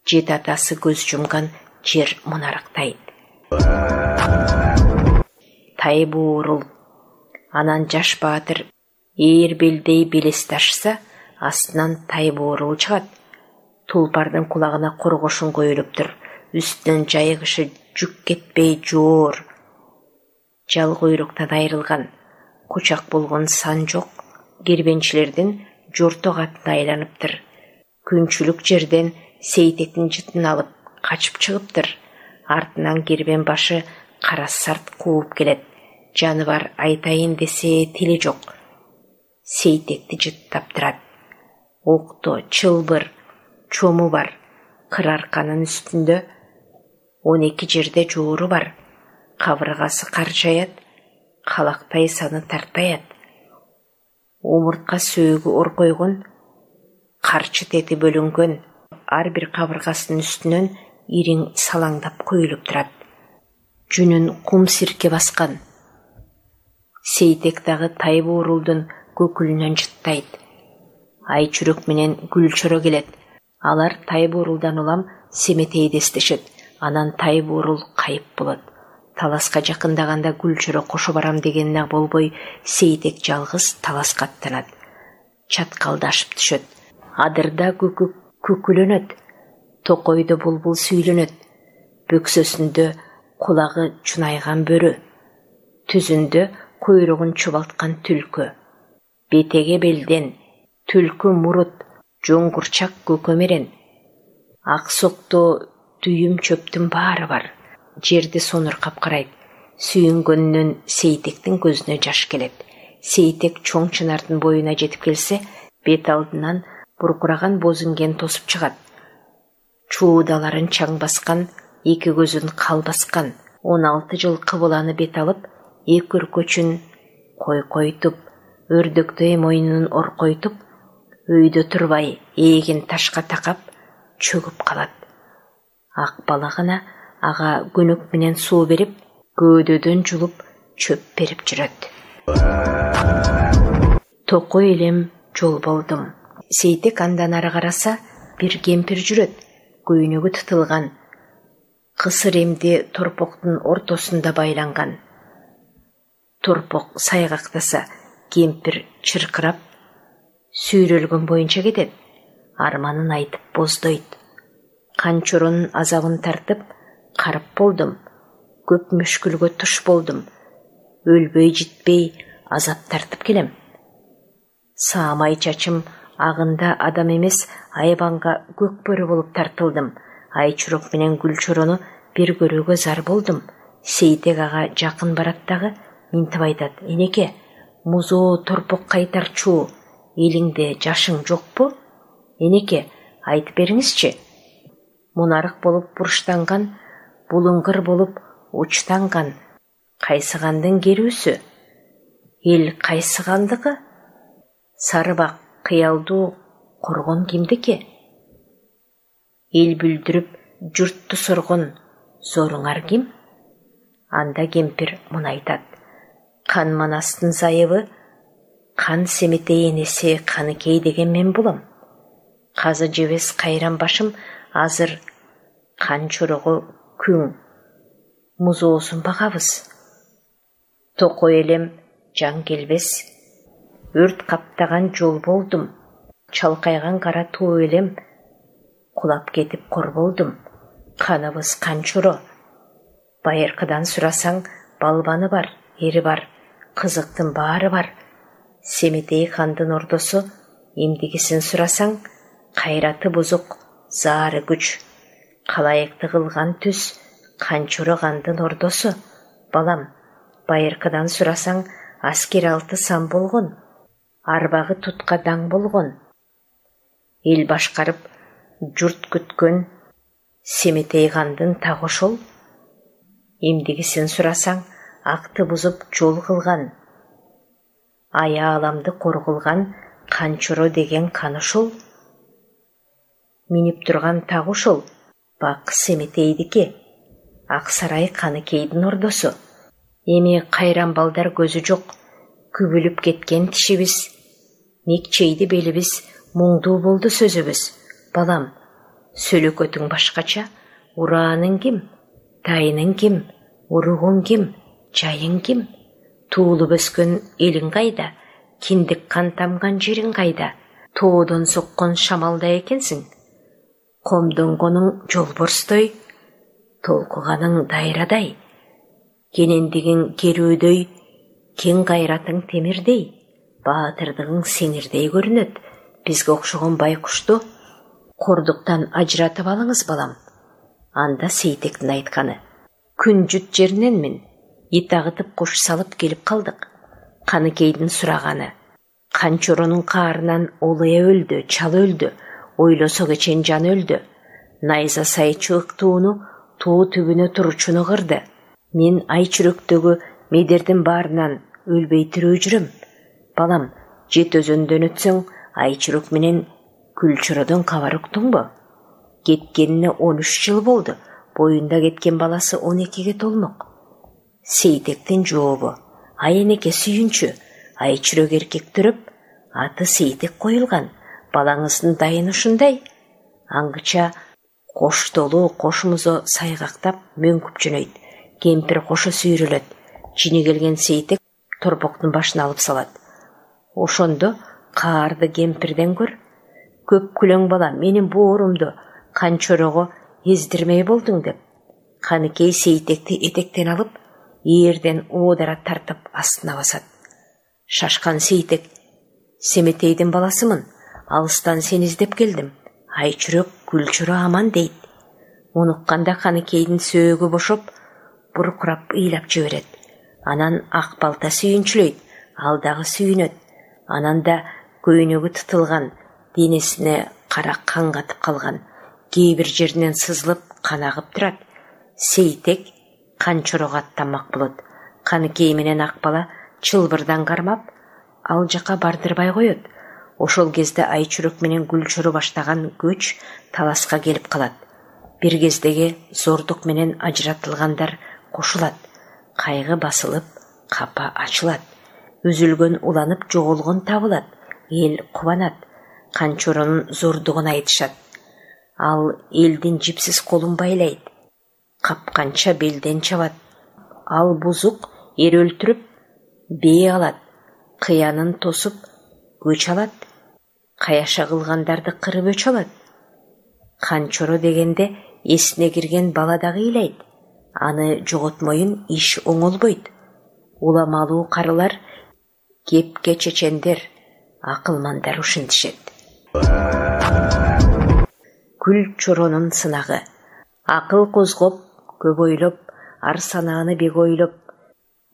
Жет атасы көз жумган жер мунарактайт. Тай буурул. Анан жаш баатыр ээр белдей белес ташса, астынан тай буурул чыгат. Тулпардын кулагына коргошун коюлуптур. Үстүнөн жайыгышы жүк кетпей жоор. Жал куйруктан айрылган. Кучак болгон сан жок. Кербенчилердин жорток атына айланыптыр. Күнчүлүк жерден Сейтектин жытын алып качып чыгыптыр. Артынан кербен башы кара сарт кууп келет. Жаны бар, айтайын десе тили жок. Сейтекти жыттаптырат. Окто, чылбыр, чому бар. Кыр арканын үстүндө 12 жерде жоору бар. Кабыргасы каржаят, калактай саны тартаят. Омуртка сөөгү оркойгон, карчы тети бөлүнгөн. Ар бир кабыргасынын үстүнөн ириң салаңдап коюлуп турат. Жүнүн кум сирке баскан. Сейтек дагы тай буурулдун көкүлүнөн жыттайт. Айчүрөк менен Күлчөрө келет. Алар тай буурулдан улам семетейди эстешет. Анан тай буурул кайып болот. Таласка жакындаганда Күлчөрө кошо барам дегенине болбой, Сейтек жалгыз таласка аттанат. Чаткалдашып түшөт. Адырда көкөк көкүлөнөт. Токойдо булбул сүйлөнөт. Бөксөсүндө кулагы чунайган бөрү. Түзүндө куйругун чубалткан түлкү. Бетеге белден, түлкү мурут, жоңгурчак көкөмерен. Ак сокто Дүйім чөптің бары бар. Жерді сонырқап қарайды. Сүйінгөннен Сейтектің көзіне жаш келеді. Сейтек чоң чынардың бойына жетіп келсе, бет алдынан бұрқыраған бозынген тосып шығады. Чуудаларын чаң басқан, екі көзін қал басқан, 16 жыл қыбыланы бет алып, екі үркөчін қой-қойтып, өрдөктөй мойнын орқойтып, өйді тұрбай, еген ташқа тақап, чөгіп қалады. Ақ балағына аға көнөк менен суу беріп, көдөдөн жулуп чөп беріп жүрөт. Тоқо елем жол болдым. Сейтек андан ары қараса, бір кемпір жүрөт, көйнөгү тытылған. Қысыр емде торпоқтың ортосында байланған. Торпоқ сайғақтаса, кемпір чырқырап, сүйрелген бойынша кетеді. Арманын айтып боздойды. Қанчурын азабын тартып, қарып болдым. Көп мүшкілге тұш болдым. Өлбей житпей азап тартып келем. Саамай чачым ағында адам емес, айбанға көкбөрі болып тартылдым. Айчурок менен Гүлчорону бір көрүүгө зар болдым. Сейтек аға жақын бараттағы минтип айтат. Энеке, музоо торпоқ кайтарчу, элиңде жашың жоқ бу? Энеке, айтып бериңизчи. Мунарық болып бұрыштанған, булуңгыр болып учтанган, кайсыгандын керүүсү? Эл кайсыгандыгы? Сарыбак кыялдуу коргон кимдики? Эл бүлдүрүп, журтту соргон зоруңар ким? Анда кемпир муну айтат. Кан манастын зайыбы, кан семетей энеси Каныкей деген мен болом. Казы жебес кайран башым, азыр кан чорого күң. Музоосун багабыз. Токо элем жан келбес. Өрт каптаган жол болдум. Чалкайган кара туу элем, кулап кетип кор болдум. Каныбыз канчуро. Байыркыдан сурасаң, балбаны бар, ери бар, кызыктын баары бар. Семетей хандын ордосу, эмдигисин сурасаң, кайраты бузук, заары күч. Калайыкты кылган түз, канчуро хандын ордосу. Балам, байыркыдан сурасаң, аскер алты сан болгон, арбагы тутка даң болгон. Эл башкарып, журт күткөн Семетей хандын тагы ошол. Эмдигисин сурасаң, акты бузуп жол кылган. Ая аламды коргулган канчуро деген каны ошол. Минип турган тагы ошол. Бак Семетейдики. Аксарай Каныкейдин ордосу. Эми кайран балдар көзү жок, күбүлүп кеткен тишибиз. Мекчейди белибиз, муңдуу болду сөзүбүз. Балам, сөйлөкөтүң башкача, урааның ким, тайының ким, уругуң ким, жайың ким, туулуп өскөн элиң кайда, киндик кан тамган жериң кайда, тоодон соккон шамалда экенсиң, комдонгонуң жолборстой, толкуганың дайрадай, кенендигиң керөөдөй, кен кайратың темирдей, баатырдыгың сеңирдей көрүнөт. Бизге окшогон байкушту кордуктан ажыратып алыңыз, балам. Анда Сейтектин айтканы. Күн жут жериненмин, ит агытып куш салып келип калдык. Каныкейдин сураганы. Канчоронун каарынан олыя өлдү, чалы өлдү, ойлосо кечен жаны өлдү. Найза сайчы ыктууну туу түбүнө туручуну кырды. Мен ай чүрөктөгү медердин баарынан өлбөй тирүү жүрөм. Балам, жет өзөндөн өтсөң, ай чүрөк менен Күлчөрөдөн кабар уктуңбу? Кеткенине 13 жыл болду. Боюнда кеткен баласы 12ге толмок. Сейтектин жообу. Айенеке сүйүнчү. Ай чүрөк эркек төрөп, аты Сейтек коюлган. Балаңыздын дайыны ушундай. Аңгыча коштолу кошмузо сайгактап мөңкүп жөнөйт. Кемпир кошо сүйрөлөт. Жини келген Сейтек торпоктун башын алып салат. Ошондо каарды кемпирден көр. Көп күлөң бала, менин боорумду канчорого эздирмей болдуң деп. Каныкей Сейтекти этектен алып, eerden оодара тартып астына басат. Шашкан Сейтек, Семетейдин баласымын, алыстан сени издеп келдим. Айчүрөк Күлчөрө аман дейт. Унукканда Каныкейдин сөөгү бошоп, буркурап ыйлап жиберет. Анан ак балта сүйүнчүлөйт, ал дагы сүйүнөт. Анан да көйнөгү тытылган, денесине кара кан катып калган, кээ бир жеринен сызылып кан агып турат. Сейтек Канчорого аттанмак болот. Каныкей менен ак бала чылбырдан кармап, ал жака бардырбай коет. Ошол кезде Айчүрөк менен Гүлчөрө баштаган көч таласка келип калат. Бир кездеги зордук менен ажыратылгандар кошулат. Кайгы басылып, капа ачылат. Үзүлгөн уланып, жоголгон табылат. Эл кубанат. Канчоронун зордугун айтышат. Ал элдин жипсиз колун байлайт. Капканча белден чабат. Ал бузук эр өлтүрүп, бээ алат. Кыянын тосуп, өч алат. Каяша кылгандарды кырып өч алат. Канчоро дегенде эсине кирген бала дагы ыйлайт. Аны жоготмоюн иш оңолбойт. Уламалуу карылар, кепке чечендер, акылмандар ушинтишет. Гүлчөронун сынагы. Акыл козгоп, көп ойлоп, ар санааны бек ойлоп.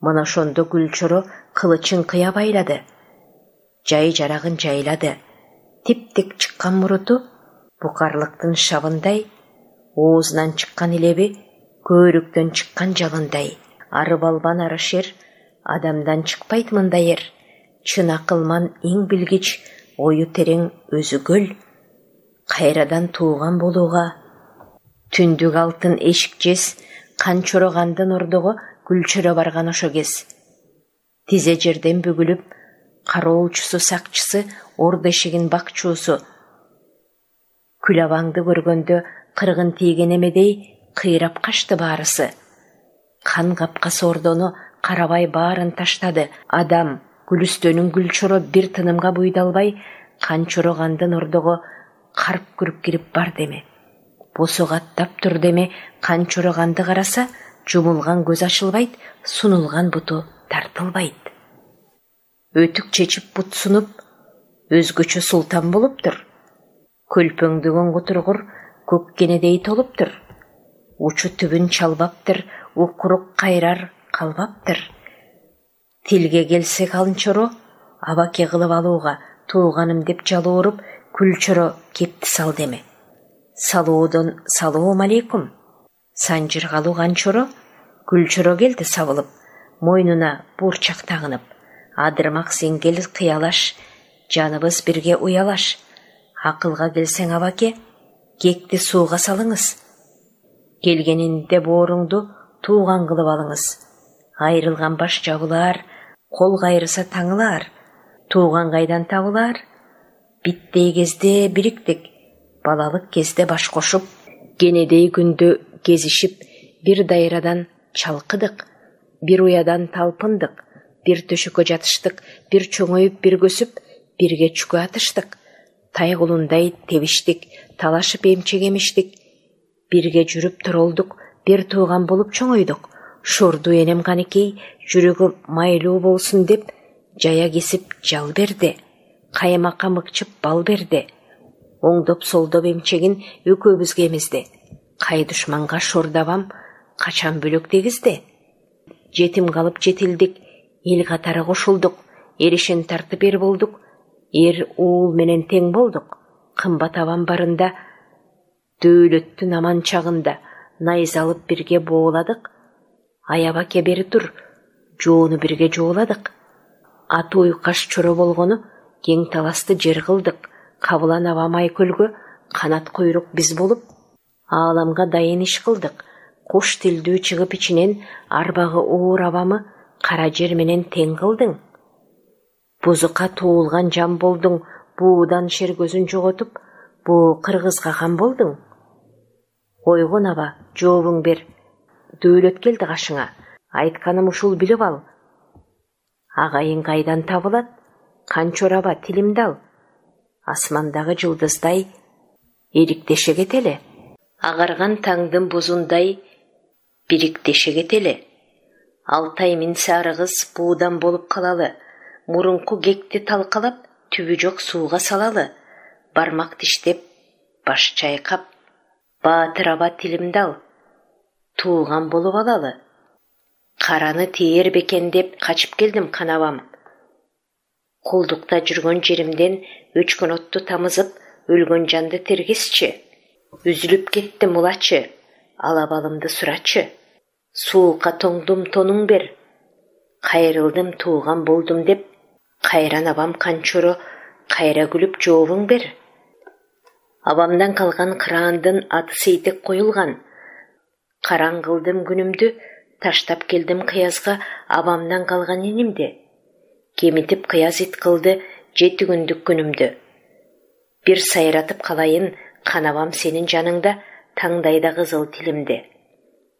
Мына ошондо Гүлчөрө кылычын кыя байлады. Жай жарагын жайлады. Тип-тик чыккан муруту букарлыктын шабындай, оозунан чыккан илеби көөрүктөн чыккан жалындай. Ары балбан ары шер, адамдан чыкпайт мындай ер. Чын акылман эң билгич, ою терең өзү көл. Кайрадан тууган болууга түндүк алтын эшик жез, Канчоро кандын ордого Гүлчөрө барган ошо кез. Тизе жерден бүгүлүп, кароолчусу сакчысы, ордо эшигин бакчуусу. Күлабаңды көргөндө кыргын тийген эмедей кыйрап качты баарысы. Кан капкасы ордону карабай баарын таштады. Адам Гүлүстөнүн Гүлчөрө бир тынымга буйдалбай, Канчоро кандын ордого карп күрүп кирип бар деме. Босук аттап тур деме. Канчоро канды караса, жумулган көз ачылбайт, сунулган буту тартылбайт. Өтүк чечип бут сунуп, өзгөчө султан болуптур. Көлпөңдөгөн кутургур көк кенедей толуптур. Учу түбүн чалбаптыр, укурук кайрар калбаптыр. Тилге келсе Канчоро, абаке кылып алууга тууганым деп жалооруп, Гүлчөрө кепти сал деме. Салоодон салоом алейкум. Санжыргалуу Канчоро, Гүлчөрө келди сабылып, мойнуна буурчак тагынып. Адырмак сиңгел кыялаш, жаныбыз бирге уялаш. Акылга келсең абаке, кекти сууга салыңыз. Келгенинде бооруңду тууган кылып алыңыз. Айрылган баш жабылар, кол кайрыса таңылар. Тууган кайдан табылар? Биттей кезде бириктик, балалык кезде баш кошуп, кенедей күндө кезишип, бир дайрадан чалкыдык, бир уядан талпындык, бир төшөккө жатыштык, бир чоңоюп, бир көсүп, бирге чүкө атыштык. Тайгулундай тебиштик, талашып эмчек эмиштик, бирге жүрүп туролдук, бир тууган болуп чоңойдук. Шорду энем Каныкей жүрөгү майлуу болсун деп, жая кесип жал берди. Каймакка мыкчып бал берди. Оңдоп солдоп эмчегин экөөбүзгө эмизди. Кай душманга шордабам, качан бөлөк дегизди. Жетим калып жетилдик, эл катары кошулдук, эришин тартып эр болдук. Эр уул менен тең болдук. Кымбат абан барында, дөөлөттүн аман чагында найза алып бирге бооладык. Аябаке бери тур, жоону бирге жооладык. Аты уйкаш чоро болгону кең таласты жер кылдык. Кабылан абамай көлгө канат койрук биз болуп, ааламга дайын иш кылдык. Куш тилдүү чыгып ичинен арбагы оор абамы кара жер менен тең кылдың. Бузукка туулган жан болдуң, буудан шер көзүн жоготуп, буу кыргызга кан болдуң. Койгон аба, жообуң бер. Дөөлөт келди кашыңа. Айтканым ушул билип ал. Агайың кайдан табылат? Канчоро аба, тилимди ал. Асмандагы жылдыздай эриктеше кетели. Агарган таңдын бузундай бириктеше кетели. Алтай минсе арыгыз буудан болуп калалы. Мурунку кекти талкалап, түбү жок сууга салалы. Бармак диштеп, баш чайкап, Батыр аба тилимди ал. Тууган болуп алалы. Караны тээр бекен деп качып келдим канабам. Кулдукта жүргөн жеримден өчкөн отту тамызып, өлгөн жанды тергесчи. Үзүлүп кеттим улачы, алабалымды сурачы. Суукка тоңдум тонуң бер. Кайрылдым тууган болдум деп, кайран абам канчоро кайра күлүп жообуң бер. Абамдан калган кыраандын аты сейтек коюлган. Караң кылдым күнүмдү, таштап келдим кыязга абамдан калган инимди. Кемитип кыяз ит кылды 7 күндүк күнүмдү. Бир сайратып калайын, канабам сенин жаныңда, таңдайда кызыл тилимди.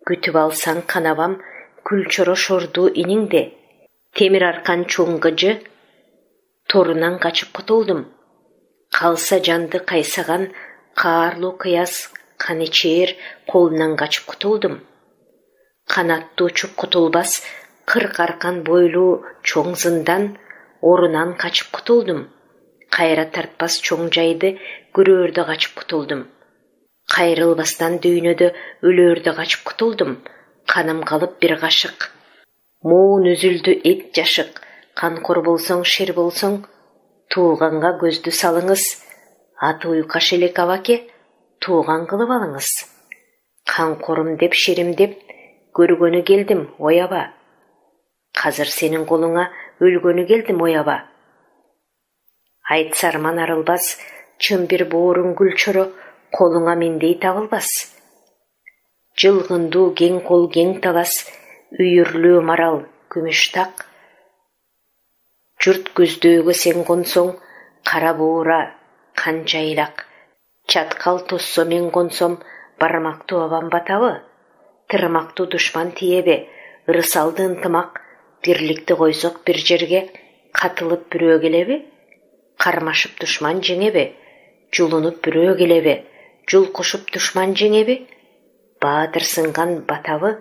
Күтүп алсаң канабам, күлчөрө шорду иниңди. Темир аркан чоңгыжы, торунан качып кутулдум. Калса жанды кайсаган, каарлуу кыяз, канечээр колунан качып кутулдум. Канаттуу учуп кутулбас, 40 аркан бойлуу чоң зындан, орунан качып кутулдум. Кайра тартпас чоң жайды көрөөрдө качып кутулдум. Кайрылбастан дүйнөдө өлөөрдө качып кутулдум. Каным калып бир кашык. Муун үзүлдү эт жашык. Канкор болсоң, шер болсоң, тууганга көздү салыңыз. Аты уйкаш элек абаке, тууган кылып алыңыз. Канкорум деп, шерим деп, көргөнү келдим, ояба. Казыр сенин колуңа өлгөнү келдим, ояба. Айтсарман арылбас, чын бир бооруң күлчөрө, колуңа мендей табылбас. Жылгындуу кең кол кең талас, үйүрлүү марал, күмүш так. Журт көздөөгө сен консоң, кара буура, кан жайлак. Чаткал тоссо мен консом, бармактуу абам батабы. Тырмактуу душман тиебе, ырысалды ынтымак, бирликти койсок бир жерге, катылып бирөө келеби? Кармашып душман жеңеби? Жулунуп бирөө келеби? Жулкушуп душман жеңеби? Баатыр сынган батабы?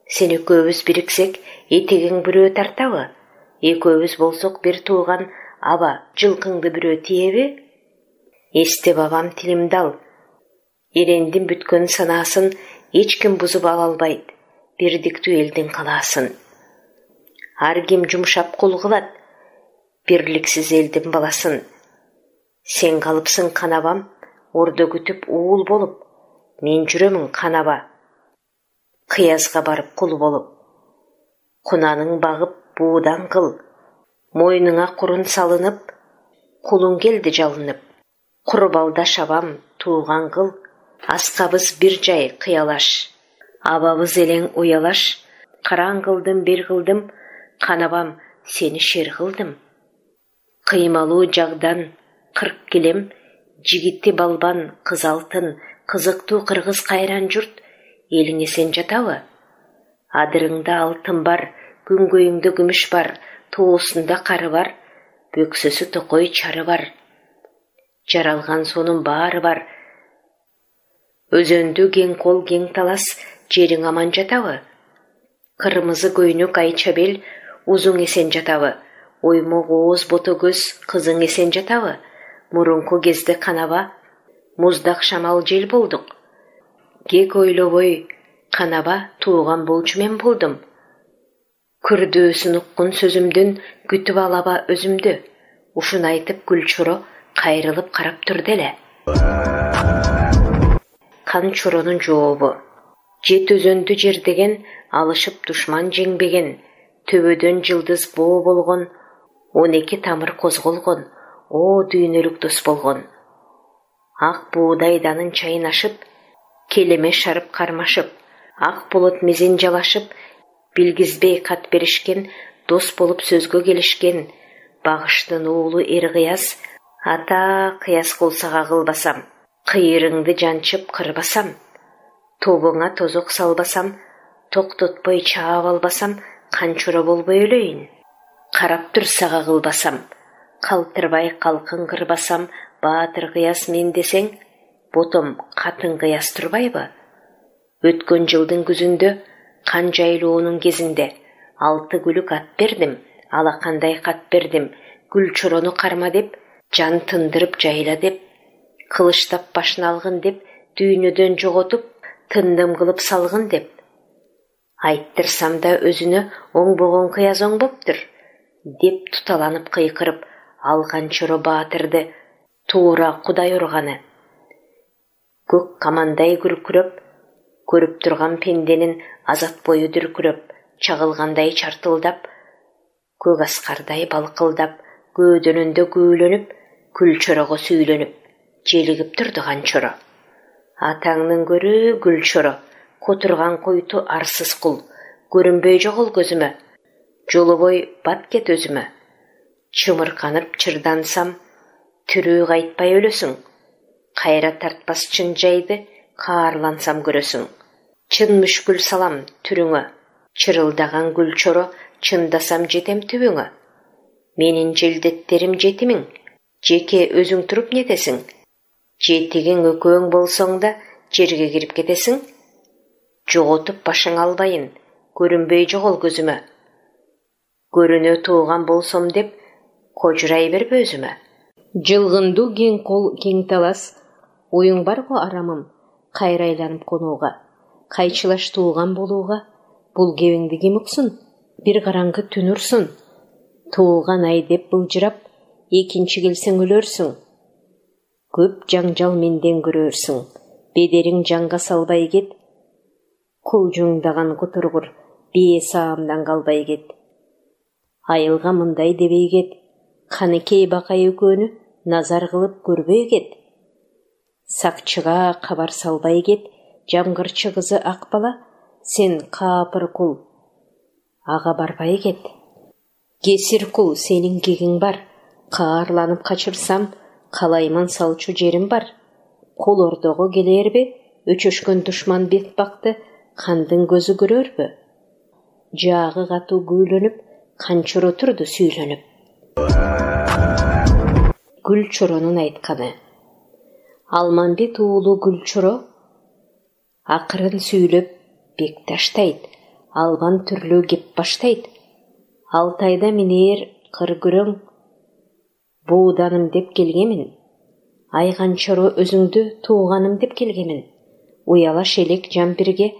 Сен экөөбүз бириксек, этегиң бирөө тартабы? Экөөбүз болсок бир тууган, аба, жылкыңды бирөө тиеби? Эстеп абам тилимди ал. Эрендин бүткөн санаасын эч ким бузуп ала албайт, бирдиктүү элдин калаасын. Ар ким жумшап кул кылат, бирликсиз элдин баласын. Сен калыпсың канабам, ордо күтүп уул болуп, мен жүрөмүн канаба. Кыязга барып кул болуп. Кунаның багып буудан кыл, мойнуңа курун салынып, кулуң келди жалынып. Курбалда шабам, тууган кыл, аскабыз бир жай кыялаш. Абабыз элең уялаш, караң кылдым, бир кылдым, канабам, сени шер кылдым. Кыймалуу жагдан 40 килем, жигитти балбан, кыз алтын, кызыктуу кыргыз кайран журт, элиңе сен жатабы? Адырыңда алтын бар, күнгөйүңдө күмүш бар, тоосунда кары бар, бөксөсү токой чары бар. Жаралган сонун баары бар. Өзөндү кең кол кең талас, жериң аман жатабы? Кырмызы көйнөк айча бел, узуң эсен жатабы? Оймок ооз бото көз, кызың эсен жатабы? Мурунку кезде канаба, муздак шамал жел болдук. Кек ойлобой, канаба тууган болчу мен болдум. Күрдөөсүн уккун сөзүмдөн күтүп алаба өзүмдү. Ушун айтып күлчөрө кайрылып карап турду эле. Канчоронун жообу. Жет өзөндү жердеген, алышып душман жеңбеген. Төбөдөн жылдыз боо болгон, 12 тамыр козголгон, о дүйнөлүк дос болгон. Ак буудай данын чайын ашып, келеме шарып кармашып, ак болот мезин жалашып, билгизбей кат беришкен, дос болуп сөзгө келишкен. Багыштын уулу эр кыяз, ата кыяз кулсага кылбасам, кыйырыңды жанчып кырбасам, тобуңа тозок салбасам, токтотпой чаап албасам, канчоро болбой өлөйүн. Карап турсага кылбасам, калтырбай калкын кырбасам, баатыр кыяз мен десең, ботом катын кыяз турбайбы? Өткөн жылдын күзүндө, кан жайлоонун кезинде, 6 күлүк ат бердим, алакандай кат бердим, күлчөрөнү карма деп, жан тындырып жайла деп, кылыштап башын алгын деп, дүйнөдөн жоготуп, тындым кылып салгын деп. Айттырсам да өзүнө оңбогон кыяз оңбоптур, деп туталанып кыйкырып алган Чоро Баатырды туура Кудай урганы. Көк камандай күркүрөп, көрүп турган пенденин азат бою дүркүрөп, чагылгандай чартылдап, көк аскардай балкылдап, көөдөнүндө күүлөнүп, Күл Чорого сүйлөнүп, желигип турдуган Чоро. Атаңнын көрү Гүл Чоро, котурган койту арсыз кул, көрүнбөй жогол көзүмө, жолобой бат кет өзүмө. Чымырканып чырдансам, түрүү кайтпай өлөсүң, кайра тартпас чын жайды, каарлансам көрөсүң. Чын мүшкүл салам түрүңө, чырылдаган Гүл Чоро, чындасам жетем түбүңө. Менин желдеттерим жетимиң, жеке өзүң туруп нетесиң. Жетигиң өкөөң болсоң да жерге кирип кетесиң. Жоготуп башың албайын, көрүнбөй жогол көзүмө. Көрүнө тууган болсом деп, кожурай бербе өзүмө. Жылгынду кең кол, кең талас, оюң бар го арамым, кайра айланып конууга. Кайчылаш тууган болууга, бул кебиңди ким уксун? Бир караңгы түн урсун. Тууган ай деп былжырап, экинчи келсең өлөрсүң. Көп жаңжал менден көрөрсүң, бедериң жанга салбай кет. Кулжуңдаган кутургур, бие саамдан калбай кет. Айылга мындай дебей кет, каныкей бакай өкөнү назар кылып көрбөй кет. Сакчыга кабар салбай кет, жамгырчы кызы ак бала, сен каапыр кул, ага барбай кет. Кесир кул, сенин кегиң бар, каарланып качырсам, калайман салчу жерим бар. Кол ордого келерби, өчөшкөн душман бетбакты, кандын көзү көрөрбү? Жаагы катуу күүлөнүп, Канчоро турду сүйлөнүп. Гүл Чоронун айтканы. Алманбет уулу Гүл Чоро акырын сүйлөп бек таштайт, албан түрлүү кеп баштайт. Алтайда минээр кыр көрөң, бууданым деп келгемин. Айган Чоро өзүңдү тууганым деп келгемин. Уяла шелек жан бирге,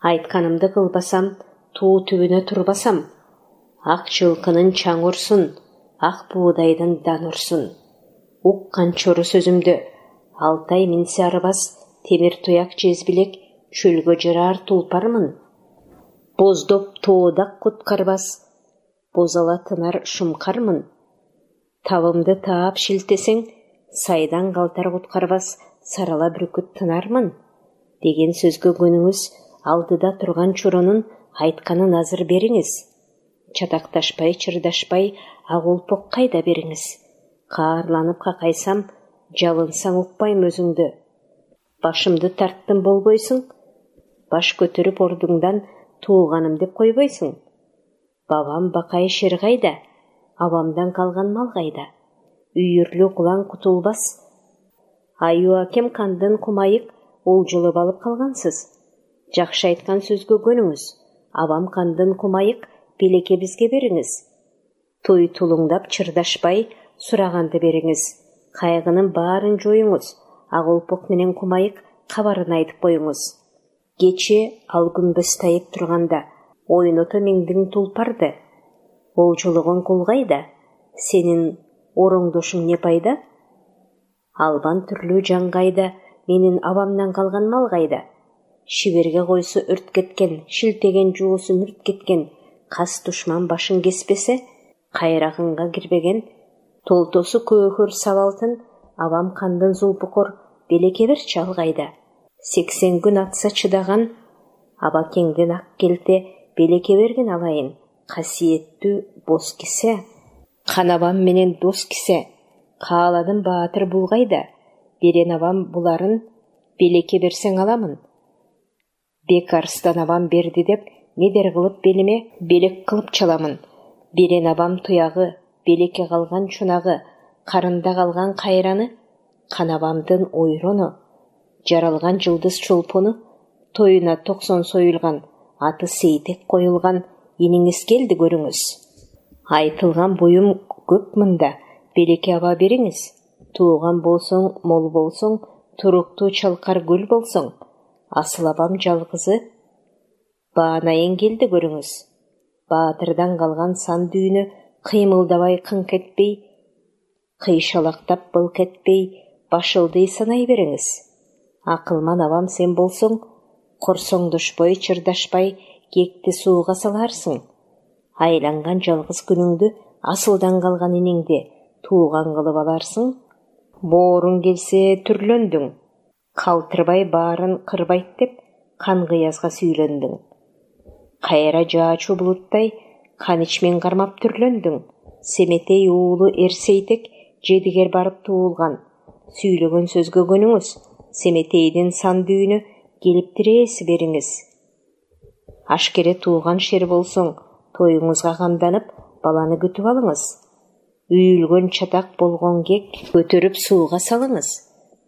айтканымды кылбасам, туу түбүнө турбасам. Ак жылкынын чаң урсун, ак буудайдын дан урсун. Уккан Чоро сөзүмдү, Алтай минсе арбас, темир туяк жезбилек, чөлгө жыраар тулпармын. Боздоп тоодак куткарбас, бозала тынар шумкармын. Табымды таап шилтесең, сайдан калтар куткарбас, сарала бүркүт тынармын. Деген сөзгө көнүңүз, алдыда турган Чоронун айтканын азыр бериңиз. Чатакташпай, чырдашпай, агулпок кайда бериңиз. Каарланып какайсам, жалынсаң укпайм өзүңдү. Башымды тарттым болбойсуң, баш көтөрүп ордуңдан тууганым деп койбойсуң. Бабам бакай шер кайда, абамдан калган мал кайда. Үйүрлүү кулаң кутулбас, аю акем кандын кумайык олжулуп алып калгансыз. Жакшы айткан сөзгө көнүңүз, абам кандын кумайык белеке бизге бериңиз. Той тулуңдап чырдашпай, сураганды бериңиз. Кайгынын баарын жоюңуз, агулпок менен кумайык кабарын айтып коюңуз. Кече ал күмбөз тайып турганда, ойното меңдиң тулпарды. Олжулугун кул кайда, сенин ороңдошуң не пайда? Албан түрлүү жан кайда, менин абамдан калган мал кайда? Шиберге койсо өрт кеткен, шилтеген жуусу мүрт кеткен, кас душман башын кеспесе, кайрагынга кирбеген, толтосу көөхөр сабалтын, абам кандын зулпукор, белеке берчи ал кайда? 80 күн атса чыдаган, абакеңден ак келте, белеке берген алайын, касиеттүү боз кисе. Канабам менен дос кисе, кааладым Баатыр бул кайда? Берен абам буларын, белеке берсең аламын. Бек арстан абам берди деп, медер кылып белиме белек кылып чаламын. Берен абам туягы, белеке калган чунагы, карында калган кайраны, канабамдын ойрону, жаралган жылдыз чолпону, тоюна 90 союлган, аты Сейтек коюлган, ениңиз келди көрүңүз. Айтылган буюм көп мында, белеке аба бериңиз. Тууган болсоң, мол болсоң, туруктуу чалкар гүл болсоң, асыл абам жалгызы. Баанайын келди көрүңүз. Баатырдан калган сан дүйнө кыймылдабай кыңк этпей, кыйшалактап былк этпей, башылдый санай бериңиз. Акылман абам сен болсоң, корсоңдошпой, чырдашпай, кекти сууга саларсың. Айланган жалгыз күнүңдү асылдан калган иниңди тууган кылып аларсың. Бооруң келсе түрлөндүң. Калтырбай баарын кырбайт деп кан-кыязга сүйлөндүң. Кайра жаачу булуттай кан ичмен кармап түрлөндүң. Семетей уулу Эрсейтек жедигер барып туулган. Сүйлөгөн сөзгө көнүңүз. Семетейдин сан дүйнө келип тирээси бериңиз. Ашкере тууган шер болсоң, тоюңузга камданып, баланы күтүп алыңыз. Үйүлгөн чатак болгон кек көтөрүп сууга салыңыз.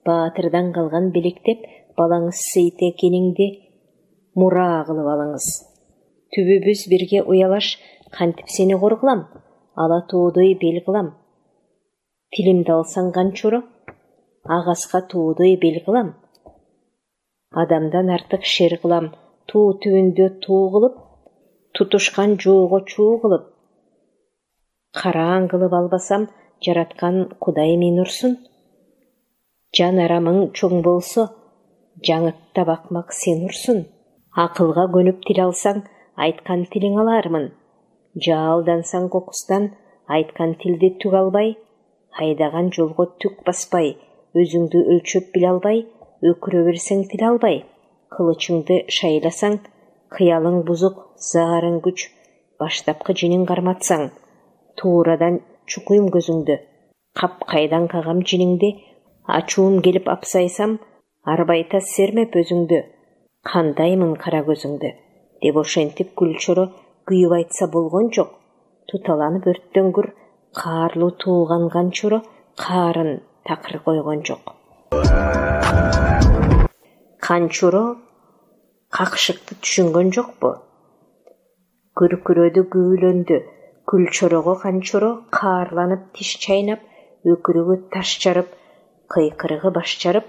Баатырдан калган белектеп, балаңыз Сейте экениңди мура кылып алыңыз. Түбүбүз бирге уялаш, кантип сени коргулам, ала тоодой бел кылам. Тилимди алсаң канчуру, агаска тоодой бел кылам. Адамдан артык шер кылам, туу түбүндө туу кылып, тутушкан жоого чуу кылып. Караан кылып албасам, жараткан Кудай мени урсун. Жан арамың чоң болсо, жаңытта бакмак сен урсун. Акылга көнүп тил алсаң, айткан тилиң алармын. Жаалдансаң кокустан, айткан тилди түк албай, айдаган жолго түк баспай, өзүңдү өлчөп биле албай, өкүрө берсең тил албай. Кылычыңды шайласаң, кыялың бузук, заарың күч, баштапкы жинин карматсаң, туурадан чукуйм көзүңдү. Капкайдан кагам жиниңди, ачуум келип апсайсам, арбайта сермеп өзүңдү. Кандаймын кара көзүңдү, деп ошентип Күлчөрө күйүп айтса болгон жок. Туталанып өрттөнгүр, каарлуу тууган Канчоро каарын такыр койгон жок. Канчоро какшыкты түшүнгөн жокпу? Күркүрөдү, күүлөндү. Күлчөрөгө Канчоро каарланып, тиш чайнап, өкүрөгү таш жарып, кыйкырыгы баш жарып,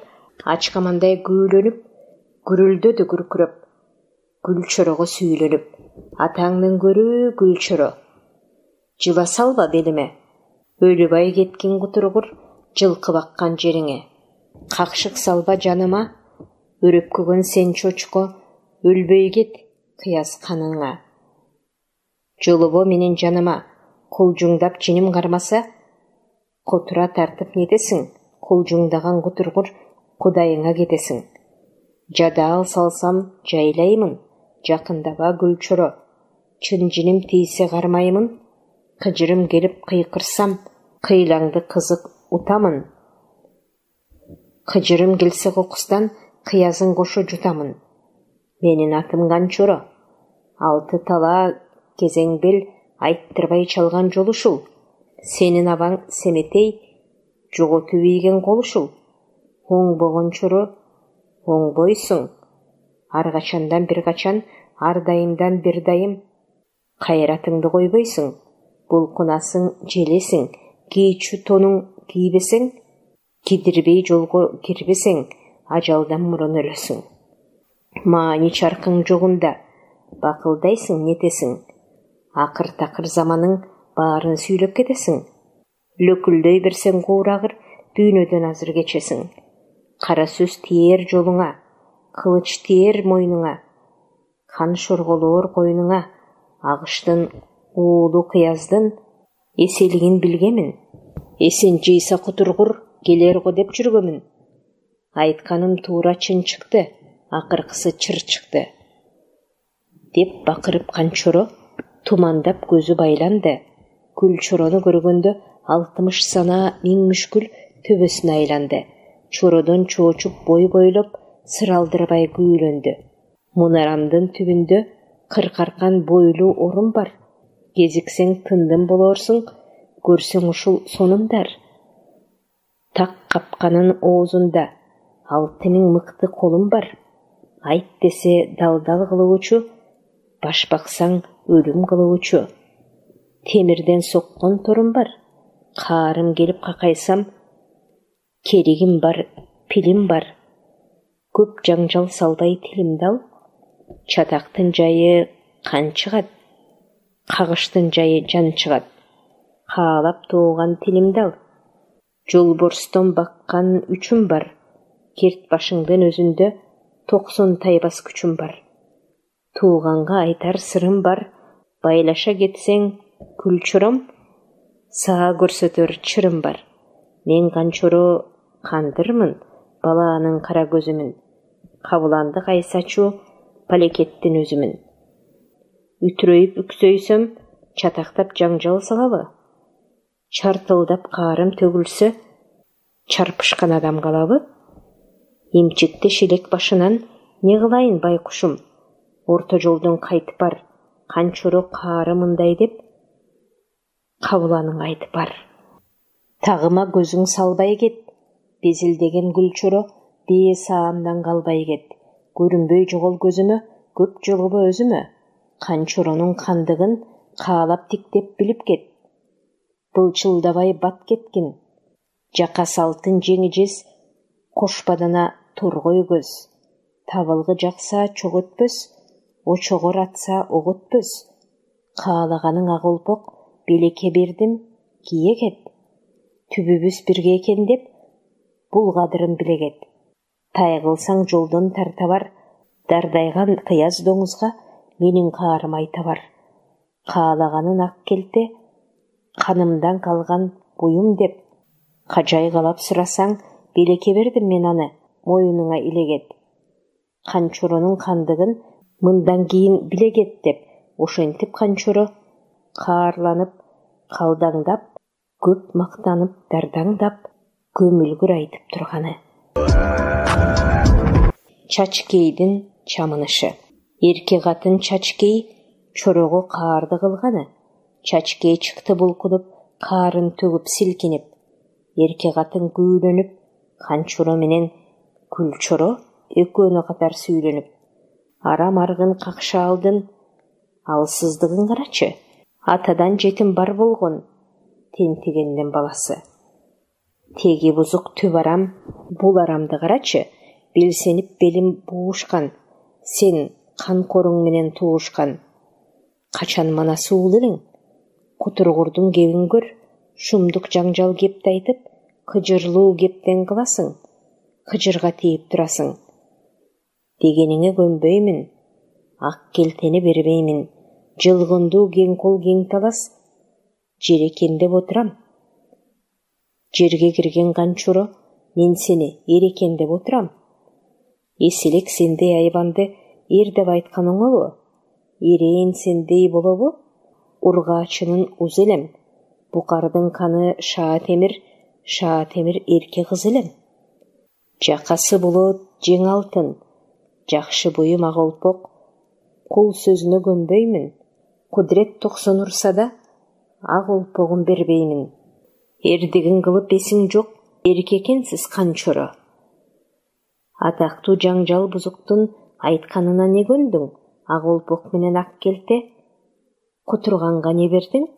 ачкамандай күүлөнүп, гүрүлдөдү күркүрөп. Күлчөрөгө сүйлөнүп: атаңдын көрүү Күлчөрө, жыла салба белиме. Өлүбай кеткин кутургур, жылкы баккан жериңе. Какшык салба жаныма, өрөпкөгөн сен чочко, өлбөй кет кыяз каныңа. Жолубо менин жаныма, кулжуңдап жиним кармаса, котура тартып нетесиң, кулжуңдаган кутургур Кудайыңа кетесиң. Жадаал салсам жайлаймын, жакындаба Күлчөрө, чын жиним тийсе кармаймын. Кыжырым келип кыйкырсам, кыйлаңды кызык утамын. Кыжырым келсе кокустан, кыязын кошо жутамын. Менин атым Канчоро, алты тала кезеңбел айттырбай чалган жол ушул. Сенин абаң Семетей жоготуп ийген кол ушул. Оңбогон чоро оңбойсуң, ар качандан бир качан, ар дайымдан бир дайым. Кайратыңды койбойсуң, булкунасың, желесиң, кийчү тонуң кийбесең, кидирбей жолго кирбесең, ажалдан мурун өлөсүң. Маани чаркың жогунда, бакылдайсың, нетесиң. Акыр-такыр заманың баарын сүйлөп кетесиң. Лөкүлдөй берсең куурагыр, дүйнөдөн азыр кечесиң. Кара сөз тиер жолуңа, кылыч тиер мойнуңа, кан шорголоор койнуңа. Агыштын уулу кыяздын эселигин билгемин. Эсин жыйса кутургур, келер го деп жүргөмүн. Айтканым туура чын чыкты, акыркысы чыр чыкты. Деп бакырып Канчоро тумандап көзү байланды. Күлчөрөнү көргөндө 60 сана миң мүшкүл төбөсүнө айланды. Чородон чоочуп бой бойлоп, сыралдырбай күүлөндү. Мунарамдын түбүндө кыркаркан бойлуу орун бар. Кезиксең тындын болорсуң, көрсөң ушул сонундар. Так капканын оозунда 6000 мыкты колум бар. Айт десе далдал кылуучу, баш баксаң өлүм кылуучу. Темирден соккон торум бар. Каарым келип какайсам, керигим бар пилим бар. Көп жаңжал салбай тилимди ал. Чатактын жайы кан чыгат, кагыштын жайы жан чыгат. Хаалап тууган тилимди ал. Жолборстон баккан үчүм бар. Керт башыңдын өзүндө 90 тайбас күчүм бар. Тууганга айтар сырым бар. Байлаша кетсең күл чурам, сага көрсөтөр чырым бар. Мен канчоро кандырмын, баланын кара көзүмүн. Кабыланды кайсачу палекеттин өзүмүн. Үтүрөйүп үксөйсөм, чатактап жаңжал салабы? Чартылдап каарым төгүлсө, чарпышкан адам калабы? Эмчекти шелек башынан не кылайын байкушум? Орто жолдон кайтып бар, канчоро каары мындай деп, кабыланың айтып бар. Тагыма көзүң салбай кет, безилдеген гүлчоро бие саамдан калбай кет. Көрүнбөй жогол көзүмө, көп жолгобо өзүмө. Канчоронун кандыгын каалап тиктеп билип кет. Былчылдабай бат кеткин. Жака салтын жеңи жез, кош бадана торгой көз. Табылгы жакса чок өтпөс, очогор атса ок өтпөс. Каалаганың ак олпок, белекке бердим, кие кет. Түбүбүз бирге экен деп, бул кадырын биле кет. Тай кылсаң жолдон тарта бар, дардайган кыяз доңузга менин каарым айта бар. Каалаганын ак келте, канымдан калган буюм деп. Кажай калап сурасаң, белекке бердим мен аны, моюнуңа илегет. Канчоронун кандыгын мындан кийин билегет деп, ошентип канчоро каарланып, калдаңдап, көп мактанып, дардаңдап, көмүлгүр айтып турганы. Чачкейдин чамынышы. Эрке катын Чачкей чорого каарды кылганы. Чачкей чыкты булкунуп, каарын төгүп силкинип. Эрке катын күйрөнүп, канчоро менен күлчоро экөөнө катар сүйрөнүп. Арам аргын какша алдын, алсыздыгын карачы. Атадан жетим бар болгон, тентигендин баласы. Теги бузук түп арам, бул арамды карачы. Белсенип белим буушкан, сен канкоруң менен туушкан. Качан мана суулу элең? Кутургурдун кебин көр, шумдук жаңжал кепти айтып, кыжырлуу кептен кыласың, кыжырга тийип турасың. Дегениңе көнбөймүн, ак келтени бербеймин, жылгындуу кең кол кең талас, жер экен деп отурам. Жерге кирген канчоро, мен сени эр экен деп отурам. Эселек сендей айбанды эр деп айткан оңобу? Эрээн сендей болобу? Ургаачынын уз элем, букардын каны шаа темир эрке кыз элем. Жакасы болот жең алтын, жакшы боюм ак олпок, кул сөзүнө көнбөймүн. Кудрет 90 урса да, ак олпогун бербеймин. Эрдигин кылып эсиң жок, эрке экенсиз канчоро. Атактуу жаңжал бузуктун айтканына не көндөң? Ак олпок менен ак келте. Кутурганга не бердиң?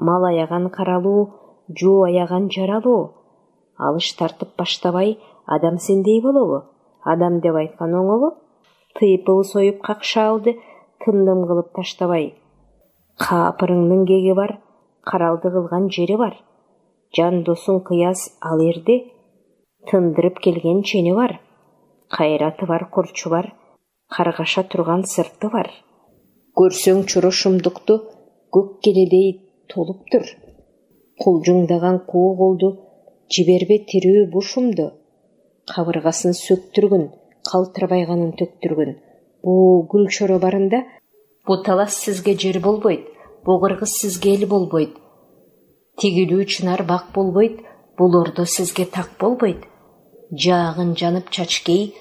Мал аяган каралуу, жуу аяган жаралуу. Алыш тартып баштабай, адам сендей болобу? Адам деп айткан оңобу? Тыйпыл союп какша алды, тындым кылып таштабай. Каапырыңдын кеги бар, каралды кылган жери бар. Жан досуң кыяз ал эрди, тындырып келген чени бар. Кайраты бар, корчу бар, каргаша турган сырты бар. Көрсөң чоро шумдукту, көк келедей толуптур. Кулжуңдаган куу колду, жибербе тирүү бу шумду. Кабыргасын сөктүргүн, калтырбайганын төктүргүн. Бу гүл чоро барында, бу талас сизге жер болбойт, бу кыргыз сизге эл болбойт. Тигилүү чынар бак болбойт, бул ордо сизге так болбойт. Жаагын жанып Чачкей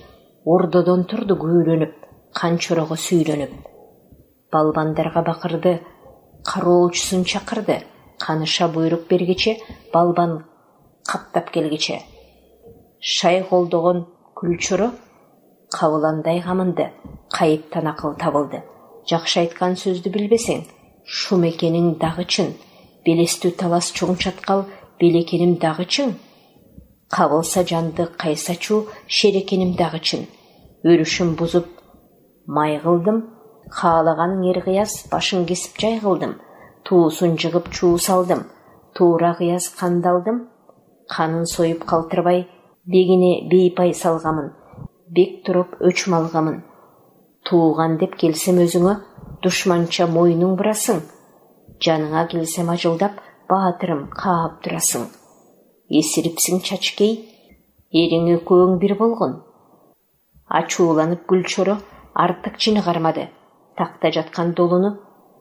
ордодон турду күйрөнүп, канчорого сүйрөнүп. Балбандарга бакырды, кароочусун чакырды. Каныша буйрук бергече, балбан каптап келгече. Шай колдогон күлчоро кабыландай камынды, кайыптан акыл табылды. Жакшы айткан сөздү билбесең, шум экениң дагы чын. Белестүү талас чоң чаткал, белекеним дагы чың. Қабылса жанды қайсачу шерекенім дағычын. Өрішім бұзып май қылдым, қалағаның ерғияс башын кесіп жай қылдым. Туысын жығып чуу салдым, туыра қияс қандалдым. Қанын сойып қалтырбай, бегіне бейпай салғамын. Бек тұрып өчім алғамын. Туған деп келсем өзіңі, дұшманша мойның бұрасың. Жаныңа келсем ажылдап, батырым қағып тұрасың. Есіріпсің чачкей, еріңі көң бір болғын. Ачуланып гүлчөрі артық жini қармады. Тақта жатқан долыны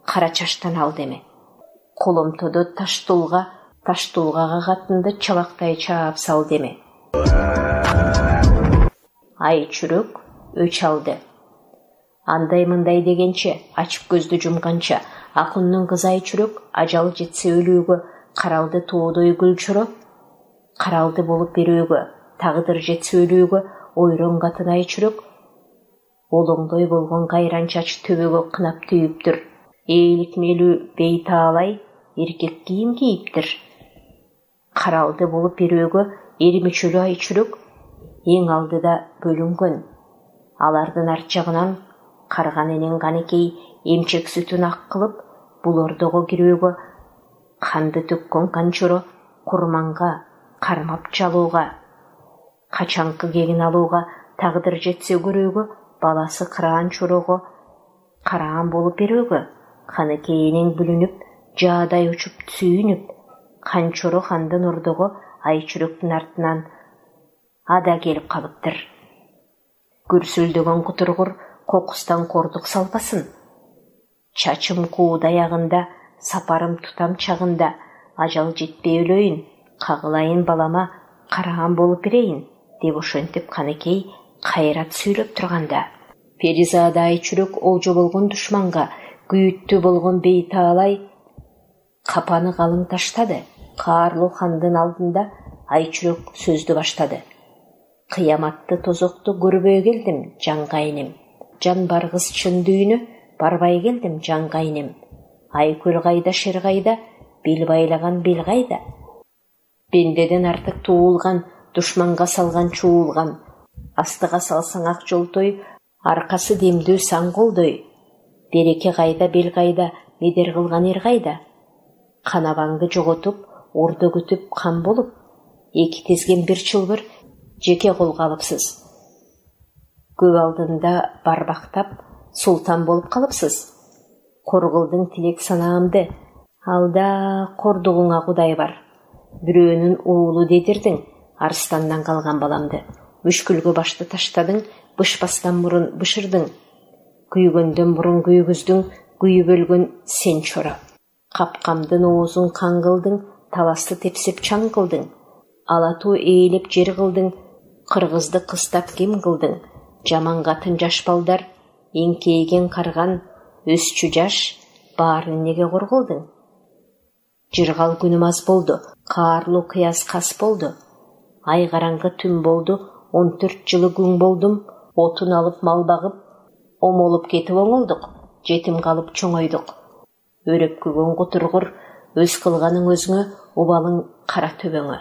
қара чаштан ал деме. Қолым тоды таштулғаға қатынды чалақтай чаап сал деме. Ай чүрек өч алды. Андай-мындай дегенше, ашып көзді жұмғанша, ақынның қызай чүрек ажал жетсе өлігі, қаралды туыдой гүлчүрі, қаралды болып берігі, тағдыр жетсе өлігі, ойрон қатынай чүрек, олыңдой болған қайран чач төбегі қынап түйіптір. Ейлік мелі бейта алай, еркек киім кейіптір. Қаралды болып берігі, ермечілі ай чүрек, ең алдыда бөлінген. Алардың арт жағынан қарған енен ғанекей емчек сүтін ақ қылып, бұл ордығы керегі, қанды төккен қанчыры құрманға, қармап жалуға, қачанқы кегін алуға, тағдыр жетсе көрегі, баласы қыран чұрығы, қараған болып берегі, қанекейінен бүлініп, жадай ұшып түсүйініп, қанчыры қандың ұрдығы ай чүректің артынан ада келіп қалыптыр. Күрсілдіген құтырғыр қоқыстан қордық салпасын. Чачым қуыда аяғында, сапарым тұтам чағында, ажал жетпей өлейін, қағылайын балама, қараған болып берейін, деп ошентіп қанекей қайрат сөйлеп тұрғанда. Перизада ай чүрек олжы болған дұшманға, күйітті болған бейта алай, қапаны қалың таштады. Қарлы хандың алдында ай чүрек сөзді баштады. Қияматты тозоқты көрбей келдім, жанғайнем. Жан барғыз шын дүйіні, барбай келдім, жанғайнем. Ай көл қайда, шер қайда, бел байлаған бел қайда. Бендеден артық туылған, дұшманға салған чуылған. Астыға салсаң ақ жол той, арқасы демді сан қолдой. Береке қайда, бел қайда, медер қылған ер қайда. Қанабаңды жоғытып, орды күтіп қан болып, екі тезген бір чылбыр, жеке қолға алыпсыз. Көп алдында барбақтап, сұлтан болып қалыпсыз. Қорғылдың тілек санамды, алда қордығыңа құдай бар. Біреуінің уылы дедірдің, арыстаннан қалған баламды. Мүшкілгі башты таштадың, бышпастан бұрын бышырдың. Күйгенден бұрын күйгіздің, күйіп өлген сен чора. Қапқамдың оғызын қан қылдың, таласты тепсеп чаң қылдың. Алату ейліп жер қылдың, қырғызды қыстап кем қылдың. Жаманға тынжаш балдар, еңкейген қарған, өсчү жаш, барын неге қорғылдың. Жырғал күнім аз болды, қарлы қияс қас болды. Ай қараңғы түн болды, 14 жылы күн болдым, отын алып мал бағып, омолып кетіп оңылдық, жетім қалып чоңойдық. Өреп көгін құтырғыр, өз қылғаның өзіңі, обалың қара төбеңі.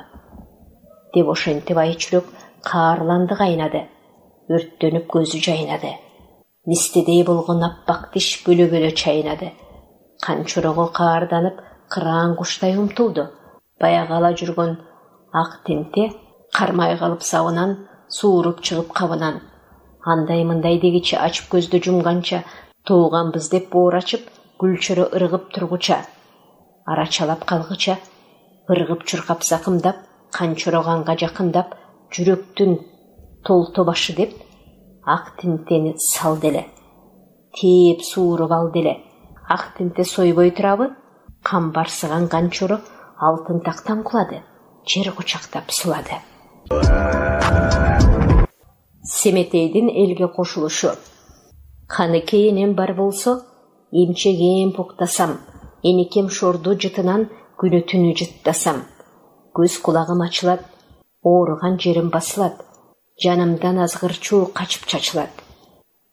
Деп ошентіп ай чүрек қарланды қайнады, өрттеніп көзі жайнады. Нестедей болған аппақ тиш бөлі-бөлі чайнады. Қанчұрығы қарданып, қыран құштай ұмтылды. Баяғала жүрген ақ тенте, қармай қалып сауынан, суырып шығып қабынан. Андай-мындай дегече ашып көзді жұмғанша, туған біз деп бор ашып, гүлчірі ырғып тұрғыча. Арачалап қалғыча, ырғып чұрқап зақымдап, қанчұрығанға жақындап, жүректің толты башы деп, ақ тентені сал делі. Теп суырып ал делі. Ақ тенте сойбой тұрабы, қан барсыған қанчұры алтын тақтан құлады, жер құчақтап сұлады. Семетейдің елге қошылышы. Қанекейінен бар болса, емчегем поқтасам, енекем шорду жытынан күні түні жыттасам. Көз құлағым açылад, орыған жерім басылад, жанымдан азғырчу қачып чачылад.